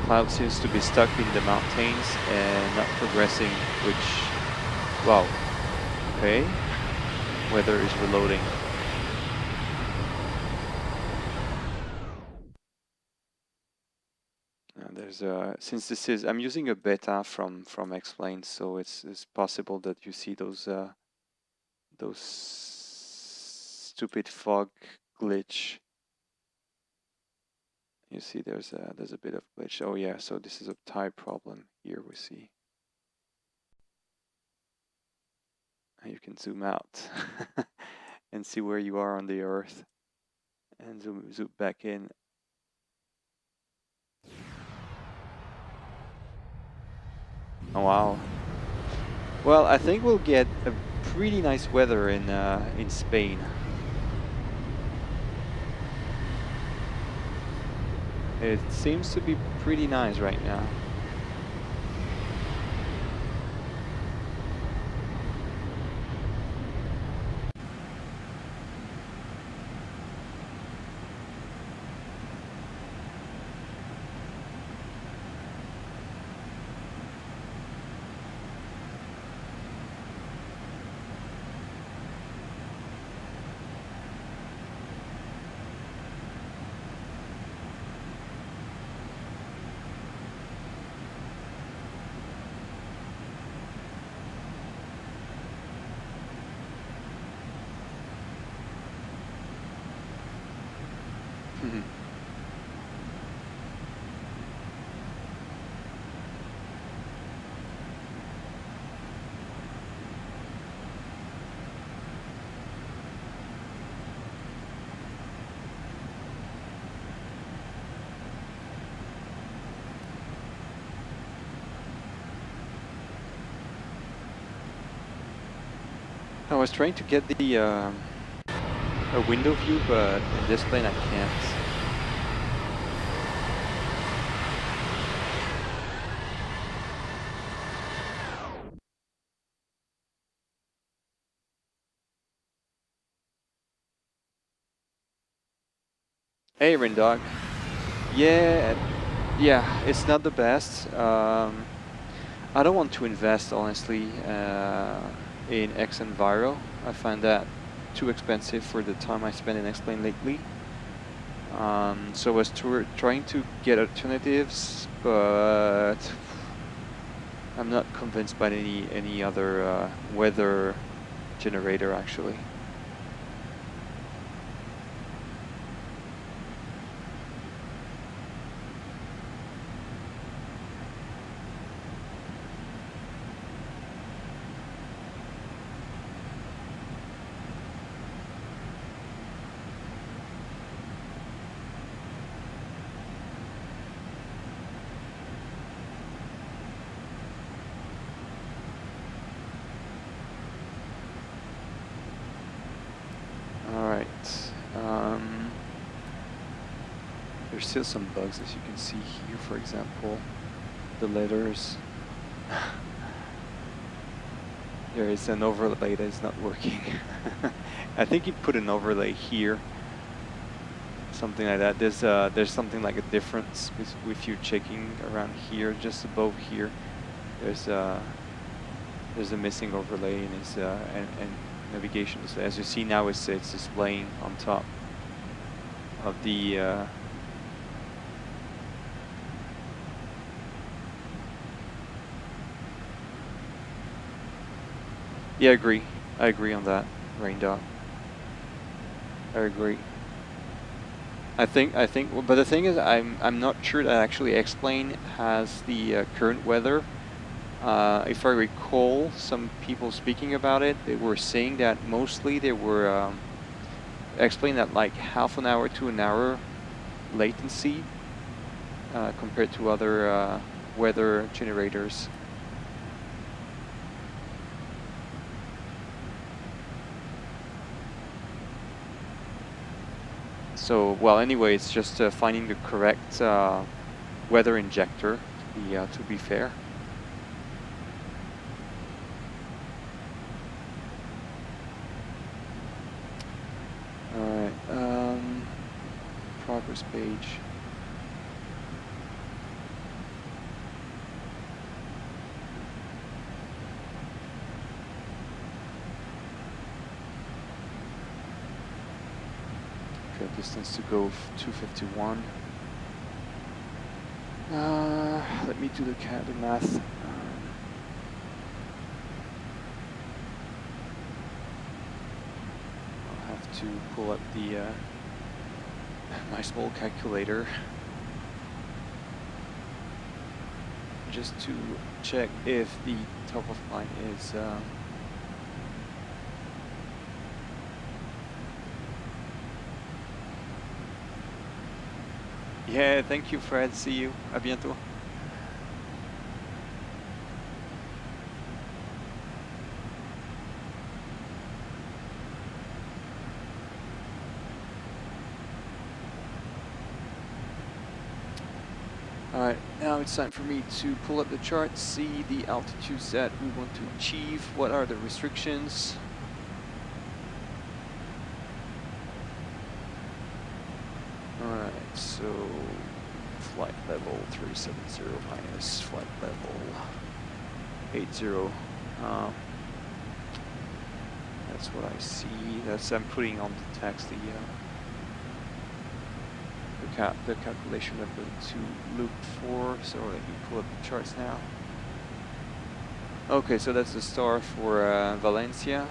cloud seems to be stuck in the mountains and not progressing, which, wow, okay. Weather is reloading. There's since this is, I'm using a beta from X-Plane, so it's possible that you see those stupid fog glitch. You see, there's a bit of glitch. Oh yeah, so this is a type problem here. We see. You can zoom out and see where you are on the Earth, and zoom back in. Oh wow. Well, I think we'll get a pretty nice weather in Spain. It seems to be pretty nice right now. I was trying to get the a window view, but in this plane I can't. Hey, Rindog. Yeah, it's not the best. I don't want to invest, honestly, in X Enviro. I find that too expensive for the time I spend in X-Plane lately. So I was trying to get alternatives, but I'm not convinced by any other weather generator, actually. There's still some bugs, as you can see here, for example, the letters. There is an overlay that is not working. I think you put an overlay here, something like that. There's something like a difference with you checking around here, just above here. There's a missing overlay in his and navigation. So as you see now, it's displaying on top of the. Yeah, I agree. I agree on that, Rain Dot. I agree. I think, but the thing is, I'm not sure that actually X-Plane has the current weather. If I recall, some people speaking about it, they were saying that mostly they were X-Plane at like half an hour to an hour latency compared to other weather generators. So, well, anyway, it's just finding the correct weather injector to be fair. All right, progress page. Distance to go 251. Let me do the math. I'll have to pull up the my small calculator just to check if the top of climb is yeah, thank you, Fred. See you. À bientôt. Alright, now it's time for me to pull up the chart, see the altitudes that we want to achieve, what are the restrictions. Alright, so flight level 370 minus flight level 80. That's what I see. That's I'm putting on the text the calculation I'm going to look for. So let me pull up the charts now. Okay, so that's the star for Valencia.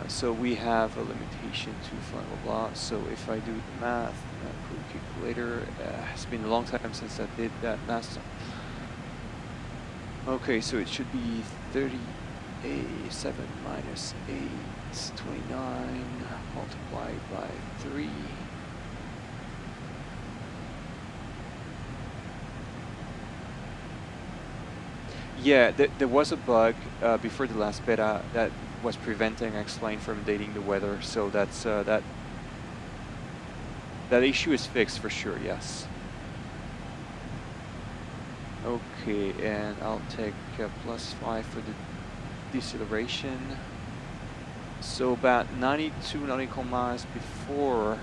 So we have a limitation to blah blah blah. So if I do the math, put a calculator. It's been a long time since I did that last time. Okay, so it should be 37 minus 8, 29 multiplied by 3. Yeah, there was a bug before the last beta that was preventing X-Plane from dating the weather, so that's that issue is fixed for sure, yes. Okay, and I'll take +5 for the deceleration. So about 92 nautical miles before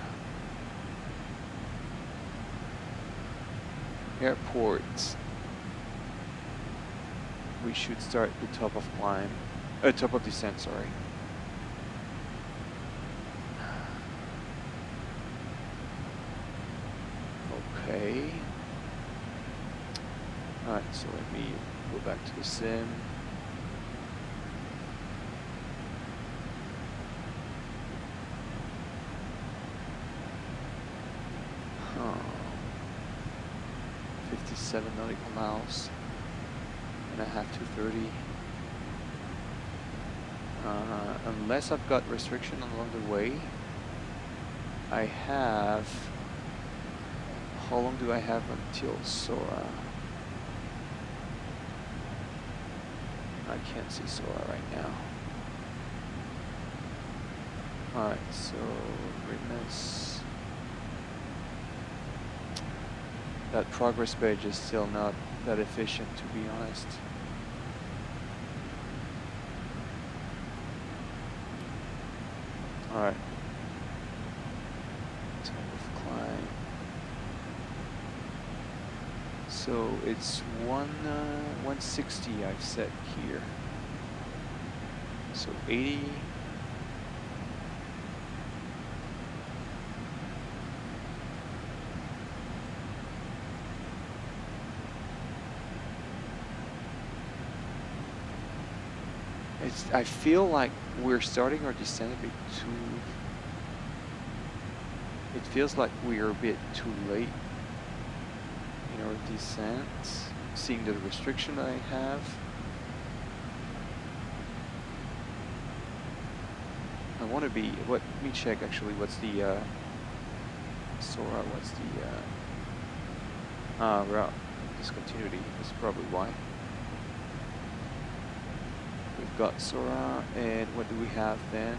airport, we should start the top of climb, top of descent, sorry. Okay. Alright, so let me go back to the sim. Huh. 57 nautical miles. And I have 230. Unless I've got restriction along the way, I have. How long do I have until Sora? I can't see Sora right now. Alright, so Grimace. That progress page is still not that efficient, to be honest. Alright. Top of climb. So it's 160 I've set here. So 80. I feel like we're starting our descent a bit too. It feels like we're a bit too late in our descent, seeing the restriction I have. I want to be. Let me check actually. What's the Sora? What's the route discontinuity? That's probably why. We've got Sora, and what do we have then?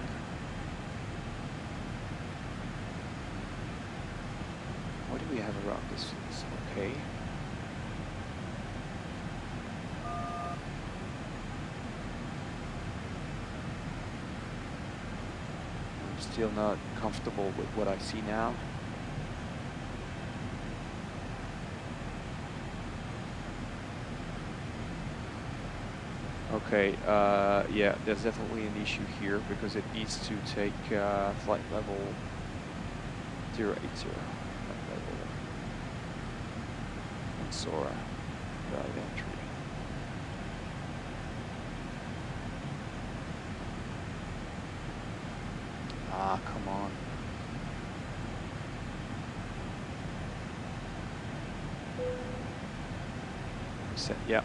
What do we have around this? Okay. I'm still not comfortable with what I see now. Okay, yeah, there's definitely an issue here because it needs to take flight level 080, flight level on Sora, valid entry. Ah, come on. Set, yeah.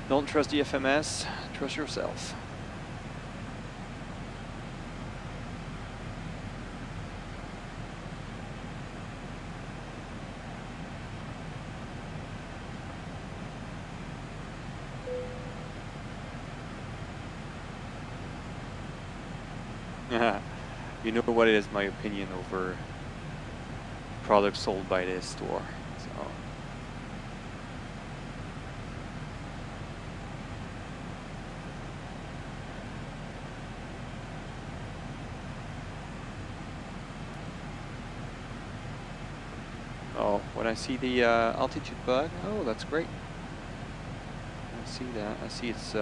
Don't trust the FMS, trust yourself. You know what is my opinion over products sold by this store. So oh, when I see the altitude bug, oh, that's great. I see that. I see it's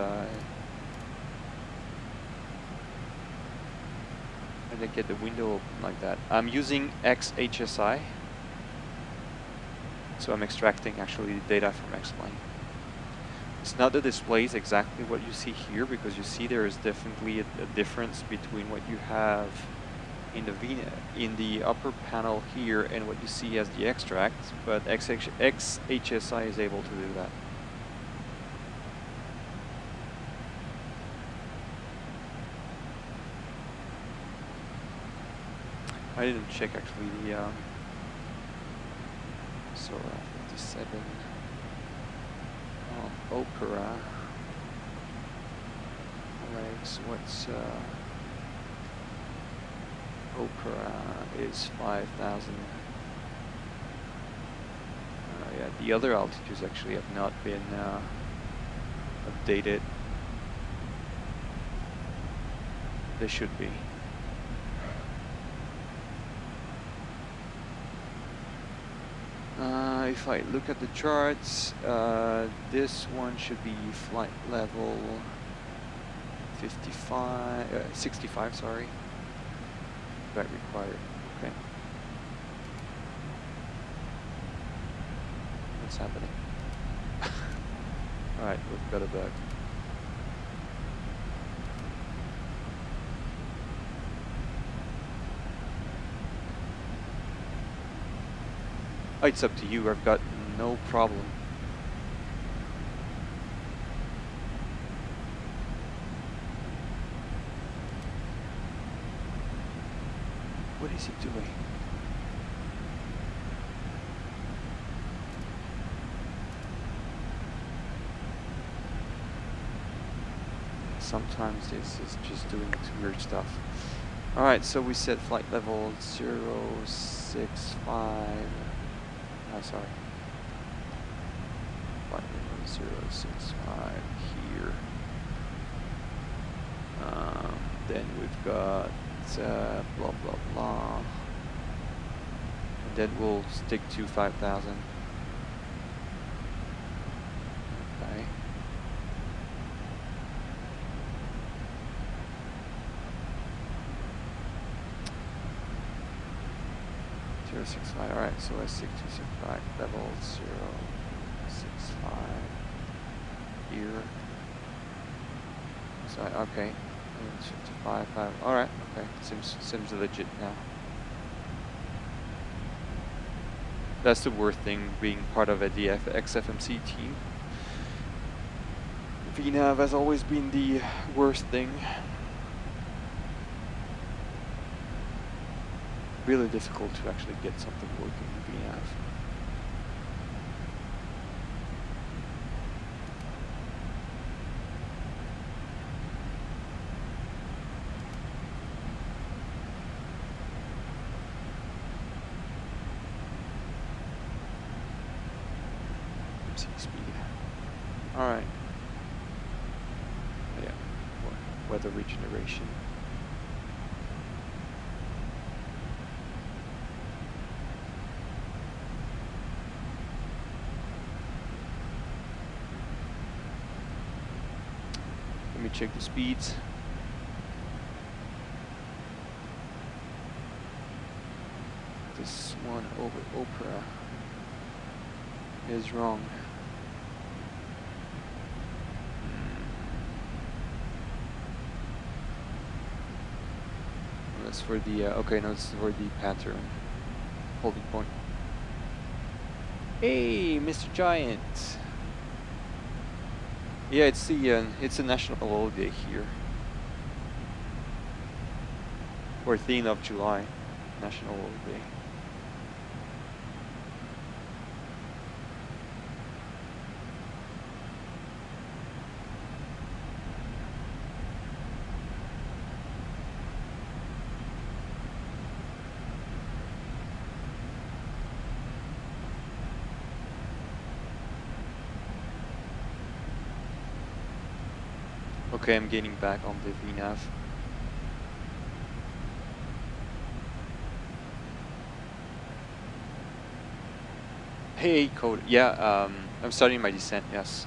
I didn't get the window open like that. I'm using XHSI, so I'm extracting actually the data from Xplane. It's not the displays exactly what you see here, because you see there is definitely a difference between what you have in the upper panel here and what you see as the extract, but XHSI is able to do that. I didn't check actually the Sora 57 Opera. Alex, what's Opera is 5,000. Yeah, the other altitudes actually have not been updated. They should be. If I look at the charts, this one should be flight level 65, sorry. That required, okay. What's happening? Alright, we've got a bug. Oh, it's up to you, I've got no problem. What is he doing? Sometimes this is just doing weird stuff. Alright, so we set flight level 065. Oh, sorry. Flight level 065 here. Then we've got blah blah blah. And then we'll stick to 5,000. Okay. Alright, so I stick to 65 level 065 here. So okay. 55, alright, okay. Seems legit now. That's the worst thing being part of a XFMC team. VNAV has always been the worst thing. Really difficult to actually get something working in VNAV. Speed. All right. Yeah. Weather regeneration. check the speeds. This one over Opera is wrong. That's for the, okay, no, this is for the pattern holding point. Hey, Mr. Giant. Yeah, it's a national holiday here. 14th of July, national holiday. Okay, I'm getting back on the VNav. Hey, Code. Yeah, I'm starting my descent, yes.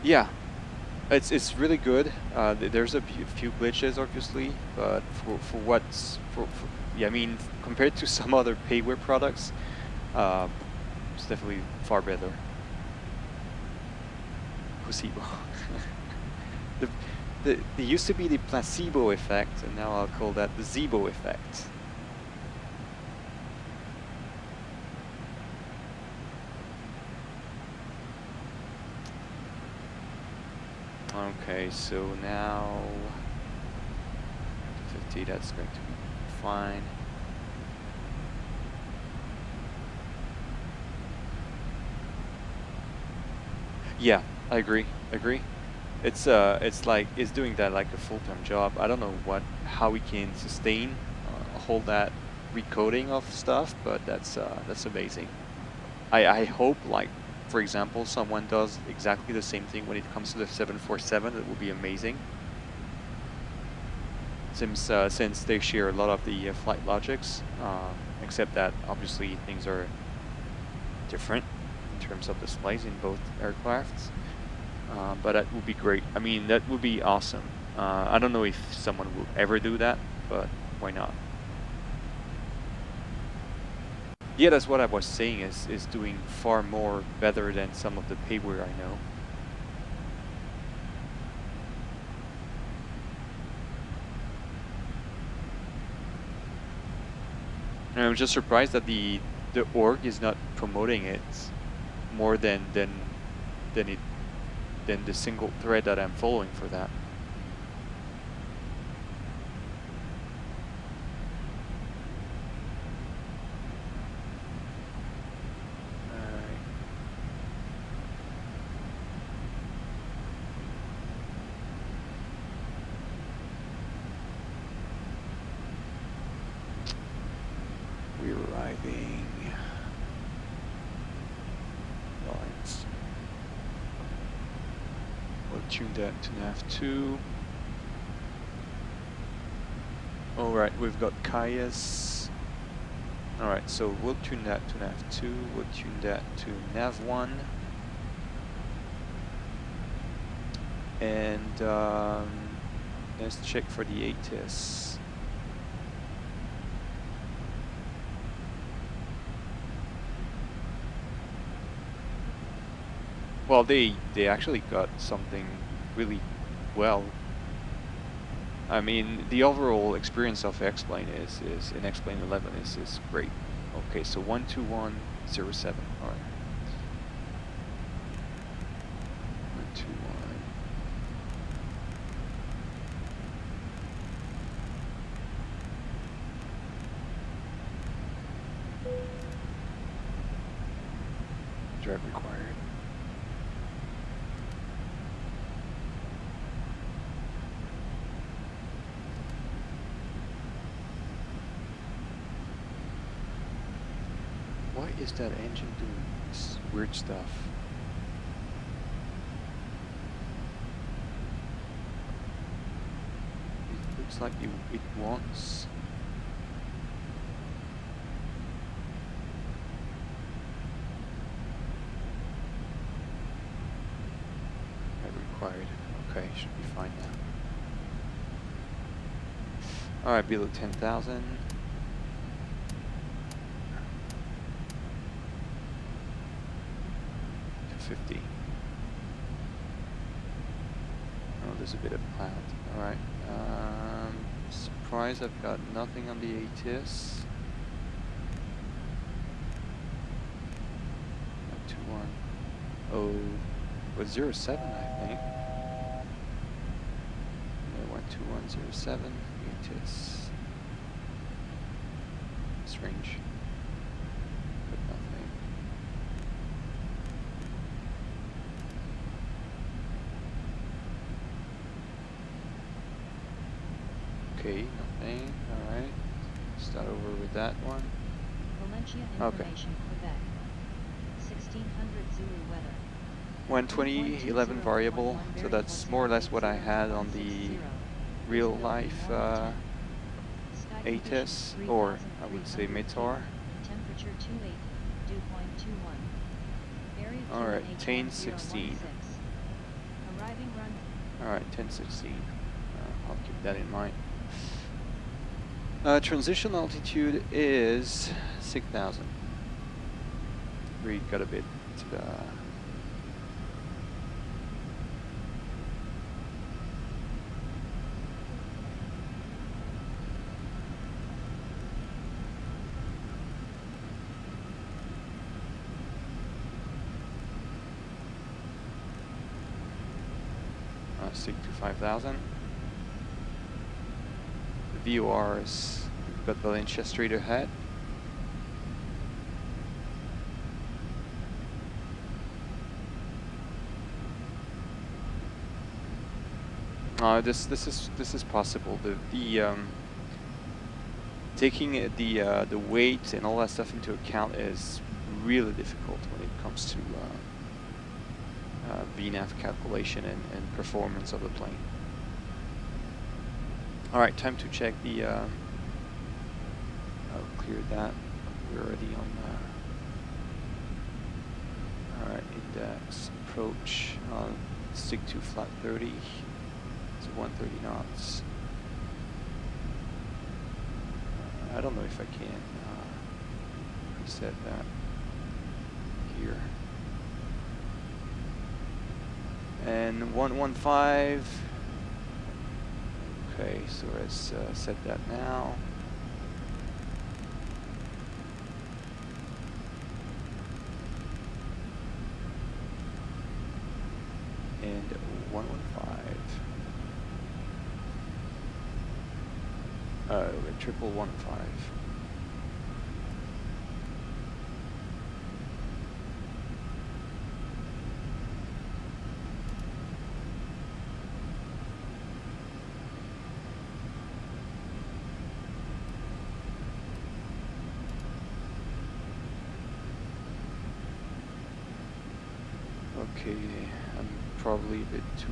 Yeah, it's really good. There's a few glitches, obviously, but for what's yeah, I mean, compared to some other payware products, it's definitely far better. Zibo. There used to be the placebo effect, and now I'll call that the Zibo effect. Okay, so now 50, that's going to be fine. Yeah, I agree. It's like it's doing that like a full-time job. I don't know how we can sustain hold that recoding of stuff, but that's amazing. I hope, like, for example, someone does exactly the same thing when it comes to the 747. That would be amazing. Since they share a lot of the flight logics, except that obviously things are different in terms of displays in both aircrafts. But that would be great. I mean, that would be awesome. I don't know if someone will ever do that, but why not? Yeah, that's what I was saying, is doing far more better than some of the payware I know. And I'm just surprised that the org is not promoting it more than the single thread that I'm following for that. Alright. We're arriving. Right. We'll tune that to nav2. Alright, we've got Caius. Alright, so we'll tune that to nav2. We'll tune that to nav1. And let's check for the ATIS. Well, they actually got something really well. I mean, the overall experience of X-Plane is in X-Plane 11 is great. Okay, so 12107. All right. 121. Drive required. Why is that engine doing this weird stuff? It looks like it wants. required. Okay, should be fine now. Alright, below 10,000. 250. Oh, there's a bit of cloud. Alright. Surprised I've got nothing on the ATIS. 121. Oh, was 07, I think. Yeah, 12107 ATIS. Strange. But nothing. Okay, nothing. Alright. Start over with that one. Valencia Okay. information, Quebec. 1600 Zulu weather. 120, 11 variable, so that's more or less what I had on the real life ATIS, or I would say METAR. Temperature 280, dew point 21. Area Alright, QNH 1016. 1016. Arriving run. Alright, 1016. I'll keep that in mind. Transition altitude is 6,000. We got a bit to the... stick to 5,000. The VORs, we've got Valencia straight ahead. This is possible. The taking the weight and all that stuff into account is really difficult when it comes to VNAV calculation and performance of the plane. Alright, time to check the I'll clear that. We're already on alright, index, approach, stick to flat 30, so 130 knots. I don't know if I can reset that here. And 115. Okay, so let's set that now. And 115. Triple 15. Okay, I'm probably a bit too...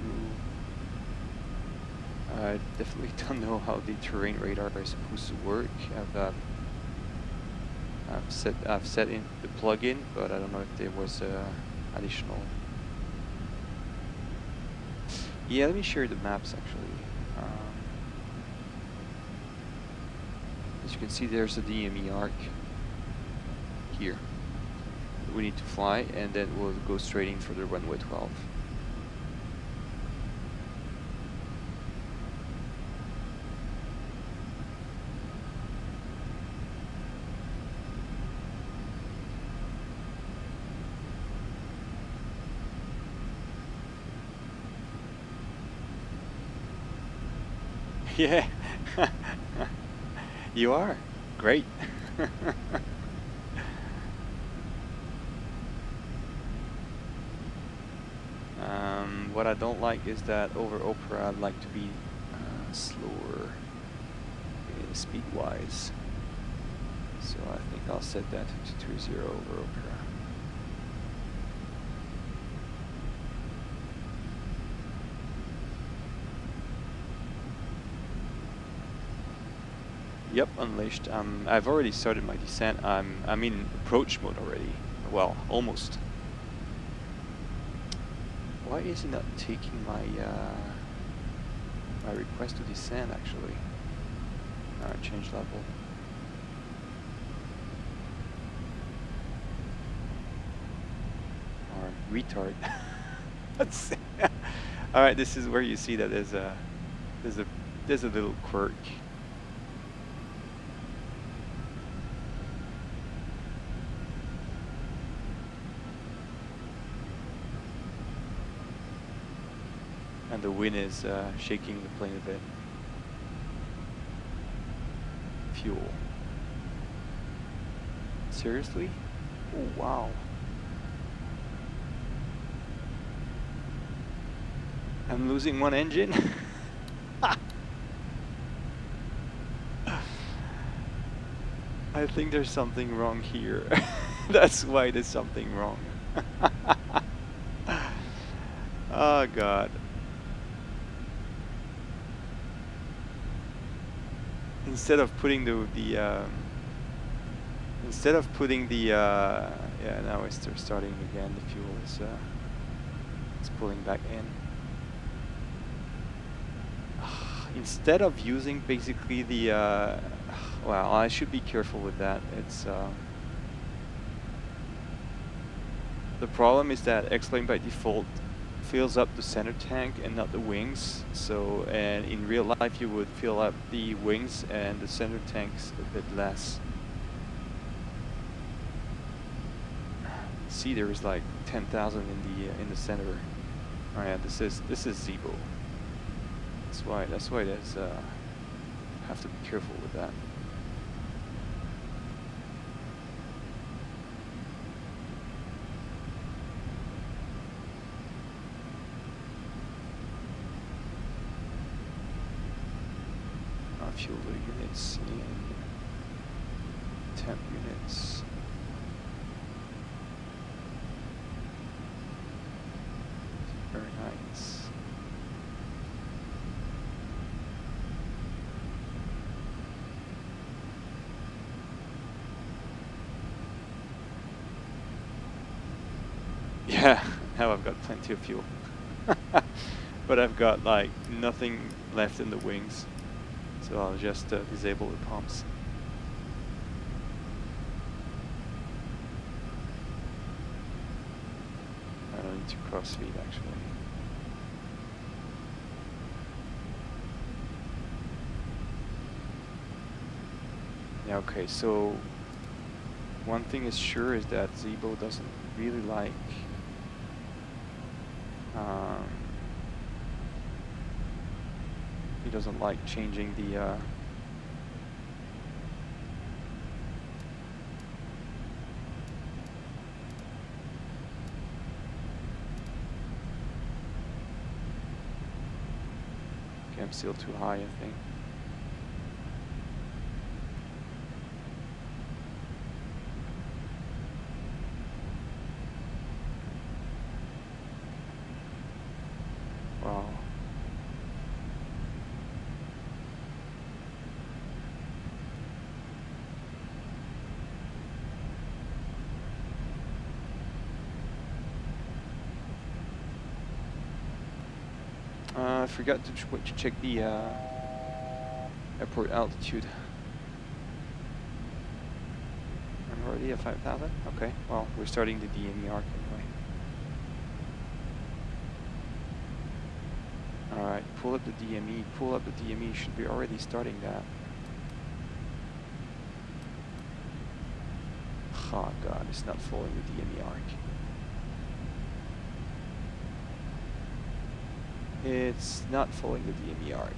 I definitely don't know how the terrain radar is supposed to work. I've set in the plugin, but I don't know if there was additional. Yeah, let me share the maps actually. As you can see, there's a DME arc here. We need to fly, and then we'll go straight in for the runway 12. Yeah, you are great. What I don't like is that over Opera I'd like to be slower speed-wise. So I think I'll set that to 2.0 over Opera. Yep, unleashed. I've already started my descent. I'm in approach mode already. Well, almost. Why is it not taking my my request to descend actually? Alright, change level. Or retard. Alright, this is where you see that there's a little quirk. And the wind is shaking the plane a bit. Fuel. Seriously? Oh wow. I'm losing one engine? I think there's something wrong here. That's why there's something wrong. Oh god. Instead of putting the yeah, now it's starting again. The fuel is it's pulling back in. Instead of using basically the well, I should be careful with that. It's the problem is that X-Plane by default fills up the center tank and not the wings. So, and in real life you would fill up the wings and the center tanks a bit less. See, there is like 10,000 in the center. Oh yeah, this is Zibo. That's why there's have to be careful with that. Fuel units in temp units. Very nice. Yeah, now I've got plenty of fuel. But I've got like nothing left in the wings. So I'll just disable the pumps. I don't need to cross feed actually. Yeah, okay, so one thing is sure is that Zibo doesn't really like he doesn't like changing the okay, I'm still too high, I think. Wow. I forgot to check the airport altitude. I'm already at 5,000? Okay, well, we're starting the DME arc anyway. Alright, pull up the DME, should be already starting that. Oh god, it's not following the DME arc. It's not following the DME arc.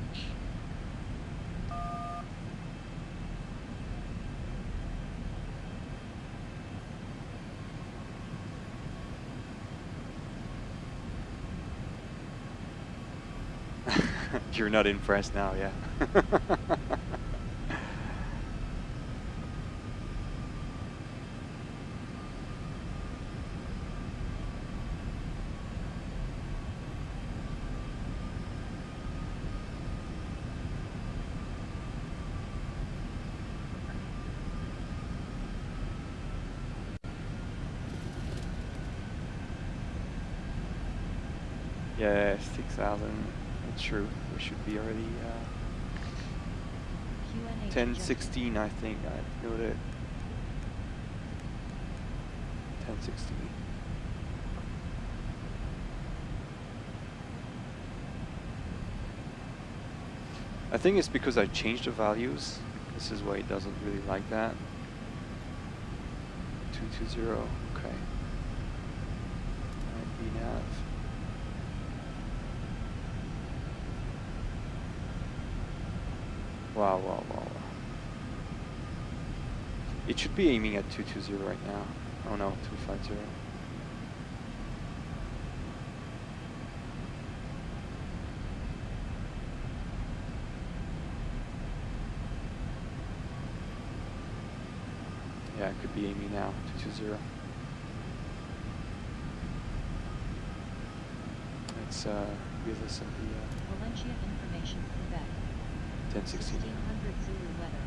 You're not impressed now, yeah. Yeah, 6,000. That's true. We should be already QNH 1016. I think I've noted 1016. I think it's because I changed the values. This is why it doesn't really like that. 220. Okay. VNav. Wow, wow, wow. It should be aiming at 220 right now. Oh no, 250. Yeah, it could be aiming now, 220. Let's re-listen the Valencia information, Quebec. 1016. 1600 Zulu weather.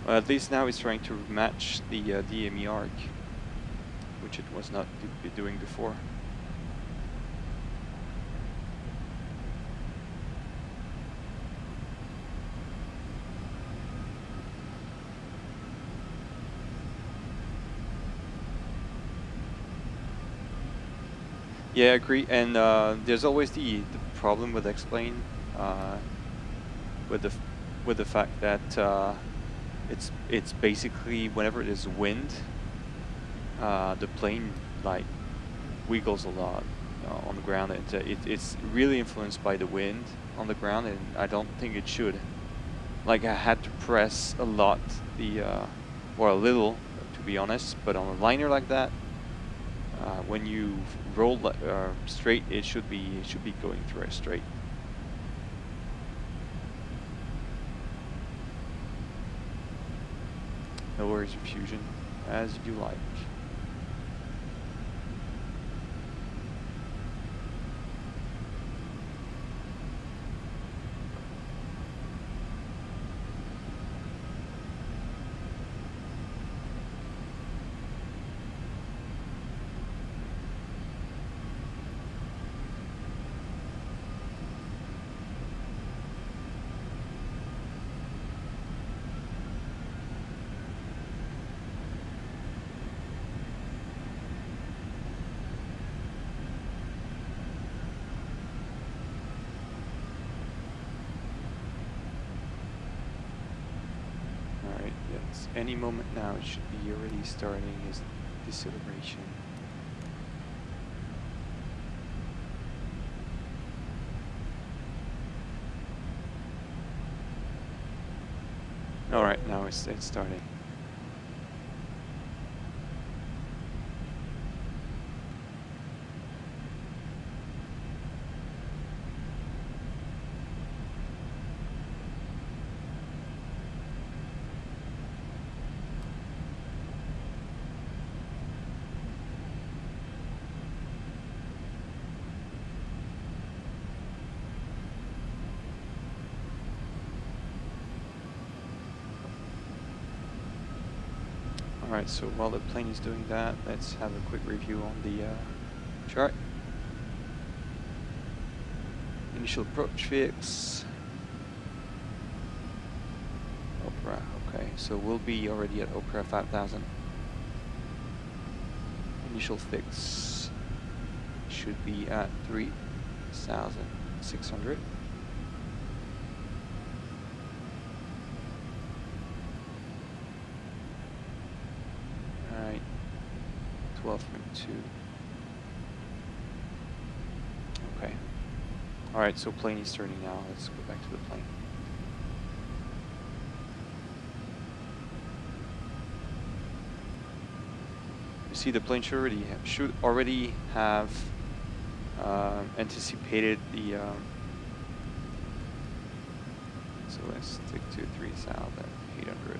Well, at least now it's trying to match the DME arc, which it was not doing before. Yeah, I agree. And there's always the problem with X-Plane, with the fact that it's basically whenever there's wind, the plane like wiggles a lot on the ground. It's really influenced by the wind on the ground, and I don't think it should. Like I had to press a lot, or a little, to be honest. But on a liner like that, when you roll straight, it should be going through it straight. No worries, fusion, as you like. Any moment now, it should be already starting his deceleration. All right, now it's starting. Alright, so while the plane is doing that, let's have a quick review on the chart. Initial approach fix. Opera, okay, so we'll be already at Opera 5000. Initial fix should be at 3,600. Alright, 12.2. Okay. Alright, so plane is turning now. Let's go back to the plane. You see the plane should already have anticipated the. So let's stick to 3,800.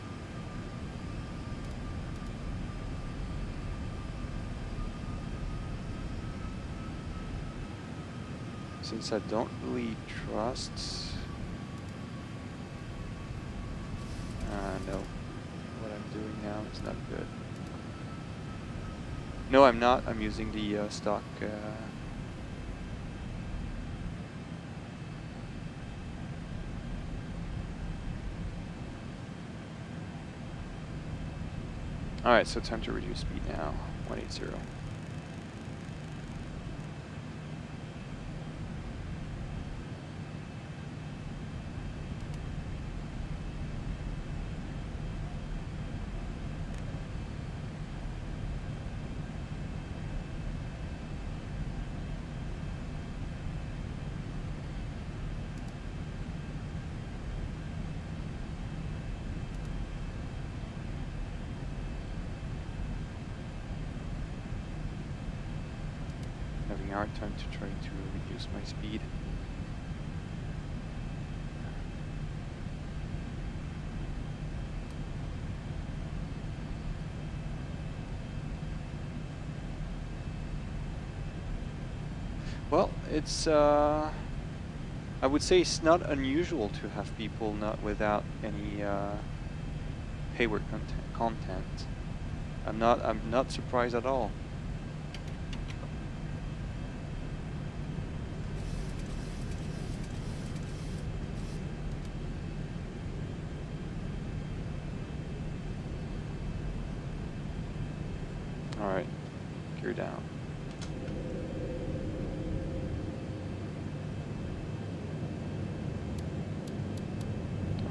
Since I don't really trust. No, what I'm doing now is not good. No, I'm not. I'm using the stock. All right, so time to reduce speed now. 180. Having a hard time to try to reduce my speed. Well, it's I would say it's not unusual to have people not without any payword content. I'm not surprised at all. All right, gear down.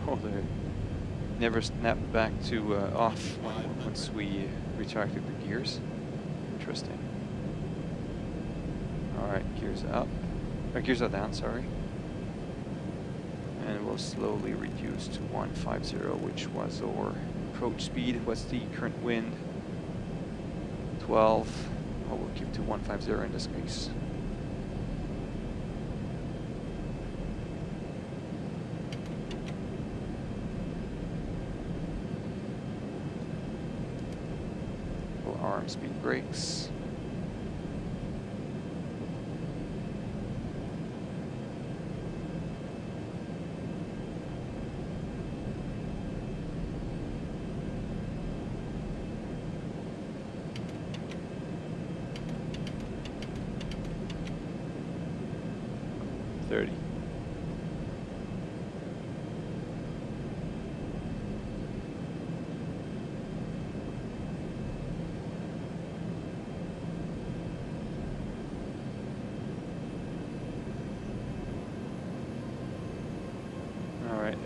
Oh, they never snapped back to off once we retracted the gears. Interesting. All right, gears up. Gears are down, sorry. And we'll slowly reduce to 150, which was our approach speed. What's the current wind? 12. Oh, we'll keep to 150 in this case. We'll arm speed brakes.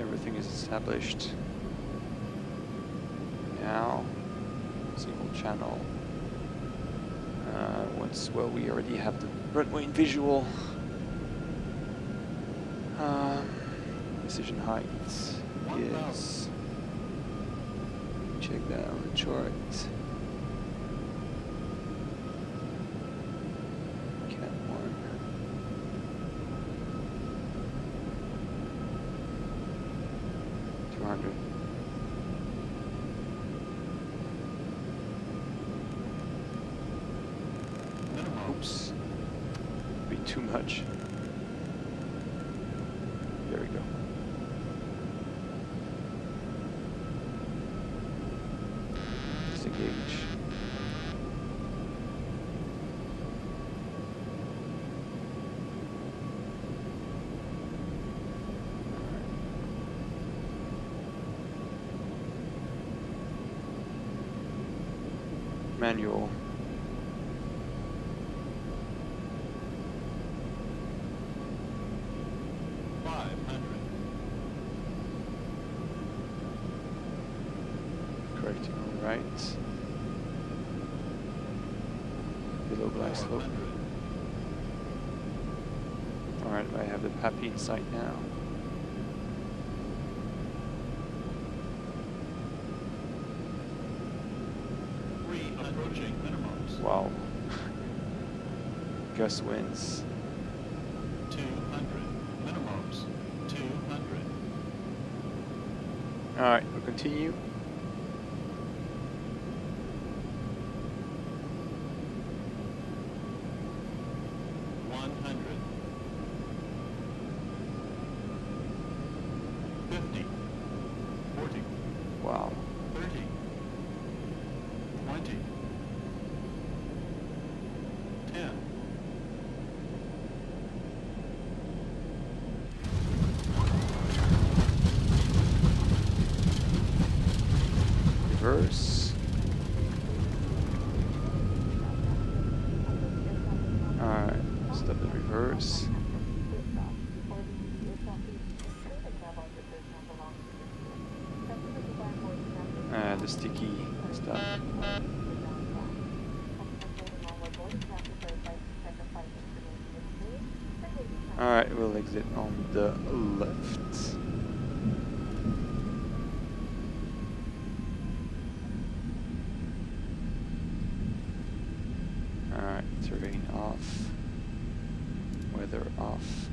Everything is established. Now, single channel. Well, we already have the runway in visual. Decision height is. Check that on the chart. Cat 1. Oops. Be too much. There we go. Disengage. Manual. Correcting on the right. Below glide slope. Alright, I have the PAPI in sight now. Approaching minimums. Wow. Gust winds. Alright, we'll continue. Wow. 30, 20, 10. Reverse. Alright, stop the reverse. The sticky stuff. Alright, we'll exit on the left. Alright, terrain off. Weather off.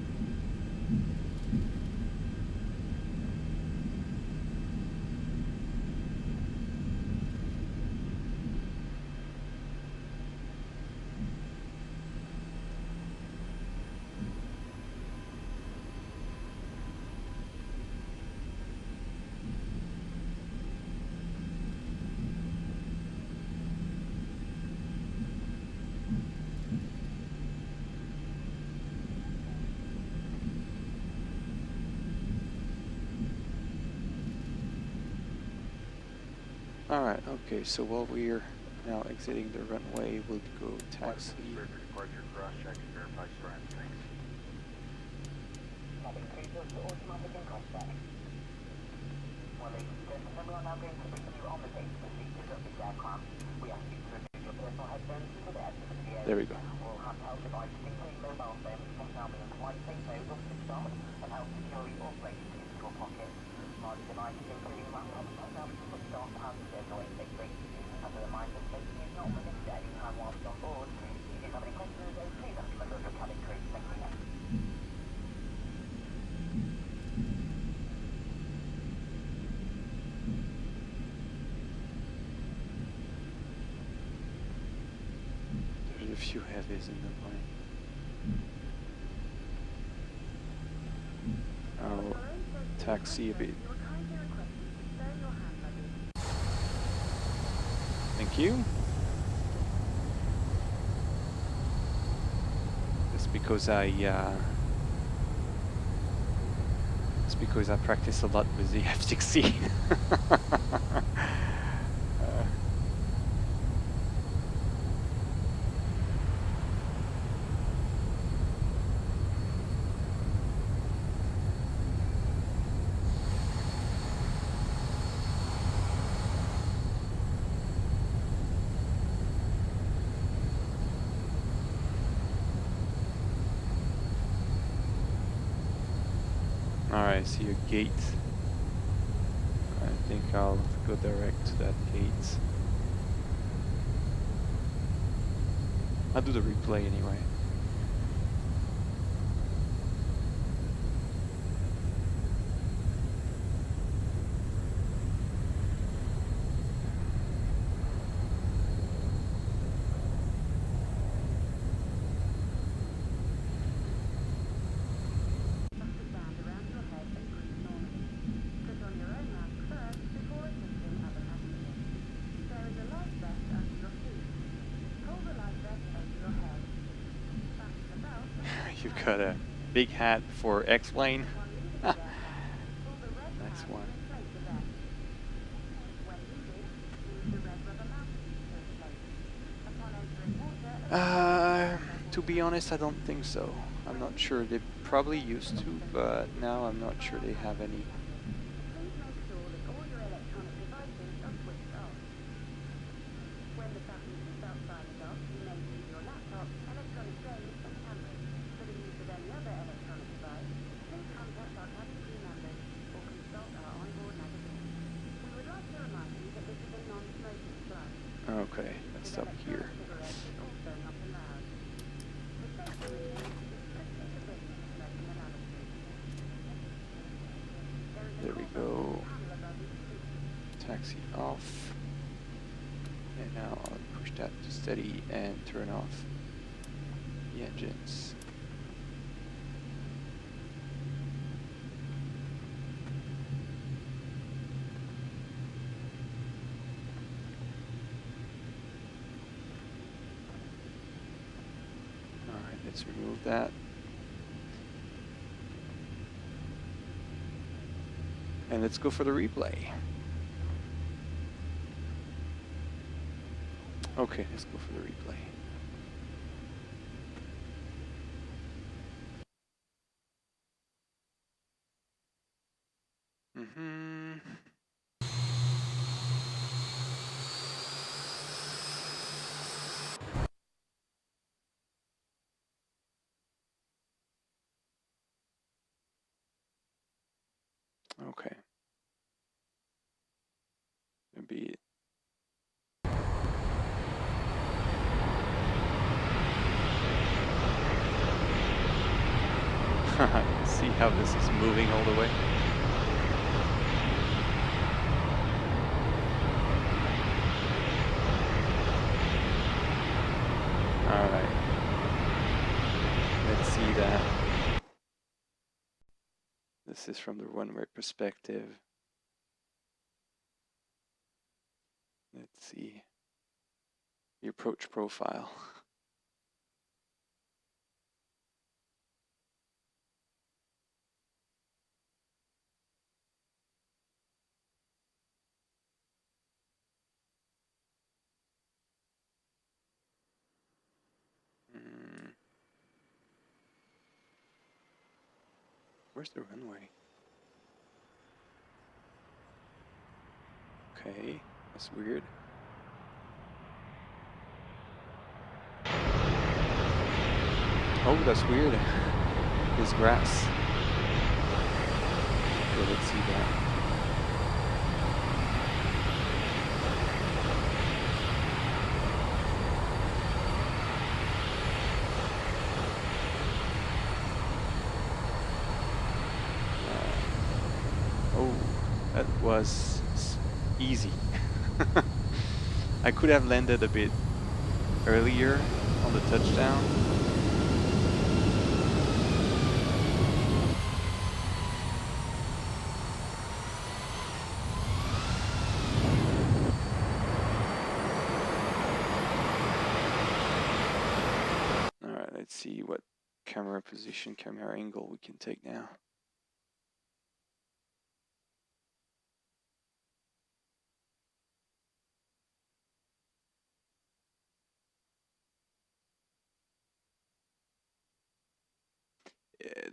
Alright, okay, so while we're now exiting the runway, we'll go taxi. Departure cross-check and verify strand strength. Well, ladies and gentlemen, we are now going to bring you on the base procedures of this aircraft. We ask you to remove your personal headphones to the edge of the air. There we go. All handheld devices, including mobile phones, must now be in flight safe mode or switched off and held securely or placed into your pocket. Large devices, including laptops, must now be switched off and circulating safely. As a reminder, safety is not limited at any time whilst on board. If you have any questions, please ask a member of your cabin crew. Thank you. There's a few heavies in the plane. I'll taxi a bit. Thank you. It's because I practice a lot with the F-16. Alright, I see a gate. I think I'll go direct to that gate. I'll do the replay anyway. You've got a big hat for X-Plane. Nice one. To be honest, I don't think so. I'm not sure. They probably used to, but now I'm not sure they have any. Okay, let's stop here. There we go. off. And now I'll push that to steady and turn off the engines. Alright, let's remove that. And let's go for the replay. Okay, let's go for the replay. Okay. Maybe. See how this is moving all the way? Alright. Let's see that. This is from the runway perspective. Let's see. The approach profile. Where's the runway? Okay, that's weird. Oh, that's weird. There's grass. Okay, let's see that. Oh, that was easy. I could have landed a bit earlier on the touchdown. Alright, let's see what camera position, camera angle we can take now.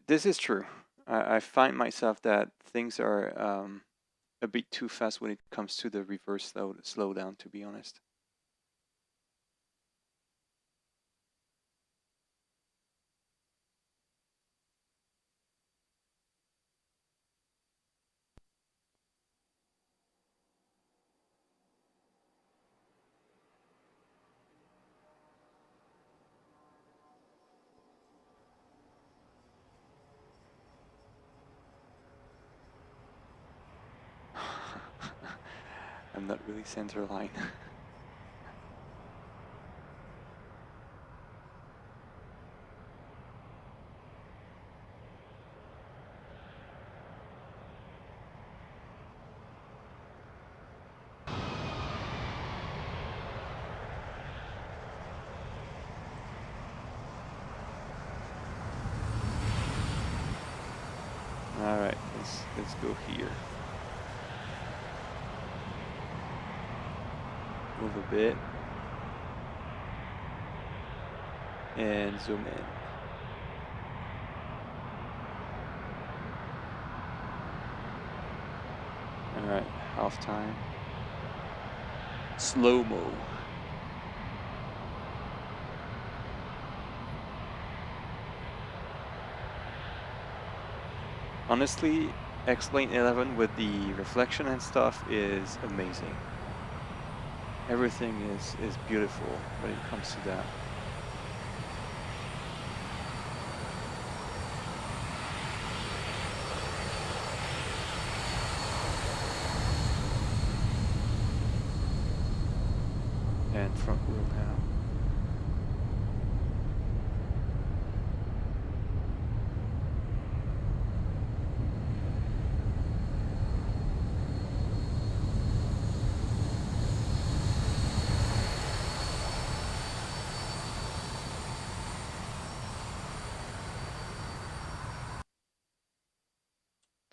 This is true. I find myself that things are a bit too fast when it comes to the reverse slow down, to be honest. I'm not really center line. All right, let's go here. Move a bit and zoom in. All right, half time. Slow-mo. Honestly, X-Lane 11 with the reflection and stuff is amazing. Everything is beautiful when it comes to that. and front wheel now.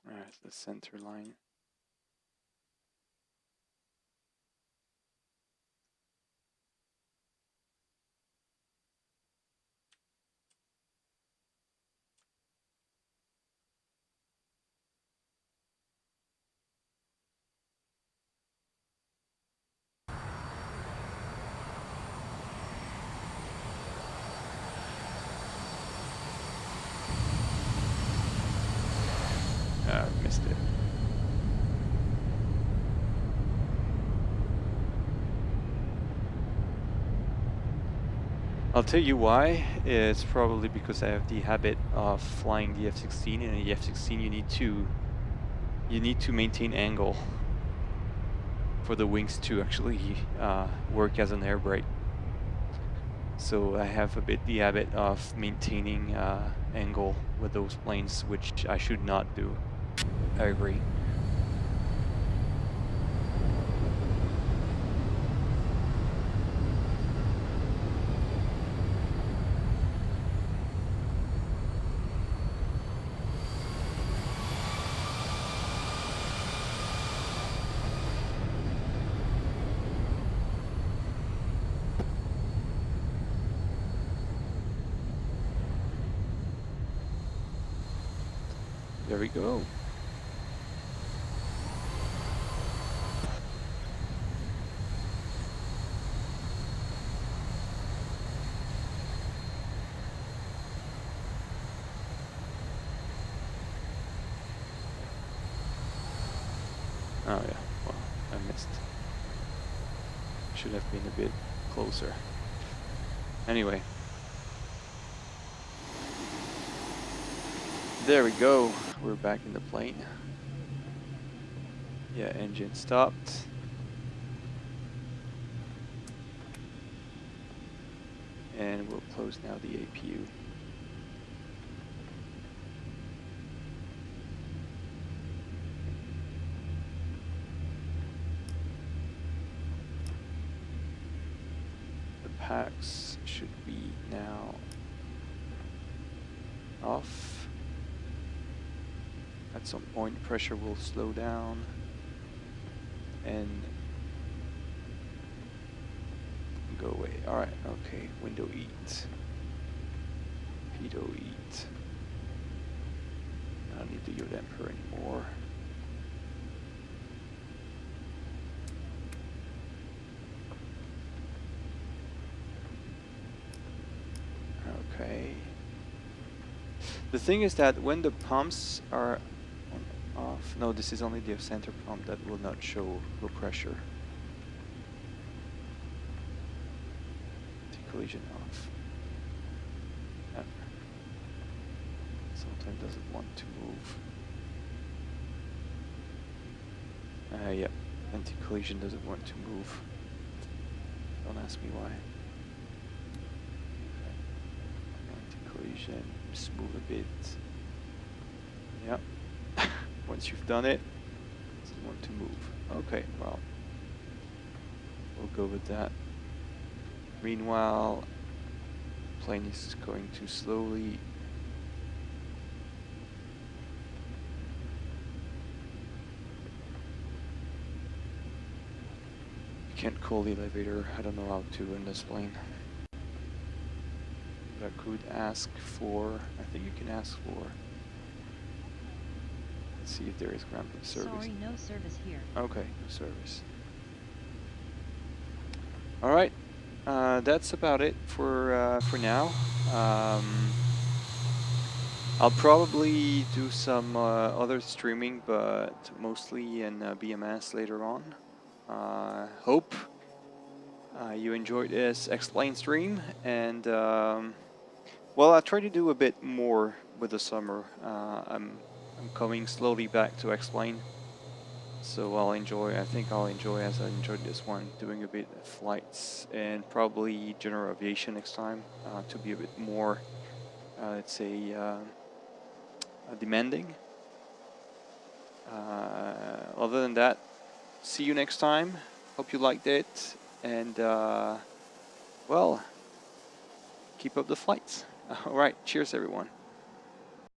There's the center line. Missed it. I'll tell you why. It's probably because I have the habit of flying the F-16, and in the F-16 you need to maintain angle for the wings to actually work as an air brake. So I have a bit the habit of maintaining angle with those planes, which I should not do. I agree. There we go. Oh yeah, well, I missed. Should have been a bit closer. Anyway. There we go. We're back in the plane. Yeah, engine stopped. And we'll close now the APU. The packs should be now off. At some point, pressure will slow down and go away. All right, okay. Window eat. Pitot eat. I don't need the yaw damper anymore. Okay. The thing is that when the pumps are on off, no, this is only the center pump that will not show low pressure. Collision off. Yep. Sometimes doesn't want to move. Yep. Anti-collision doesn't want to move. Don't ask me why. Anti-collision, smooth a bit. Yep. Once you've done it, it doesn't want to move. Okay, well, we'll go with that. Meanwhile, plane is going too slowly. You can't call the elevator. I don't know how to in this plane. But I could ask for, I think you can ask for. Let's see if there is ground service. Sorry, no service here. Okay, no service. All right. That's about it for now. I'll probably do some other streaming, but mostly in BMS later on. Hope you enjoyed this explain stream, and well, I'll try to do a bit more with the summer. I'm coming slowly back to explain. So I think I'll enjoy as I enjoyed this one, doing a bit of flights and probably general aviation next time to be a bit more, let's say, demanding. Other than that, see you next time. Hope you liked it, and well, keep up the flights. All right, cheers everyone.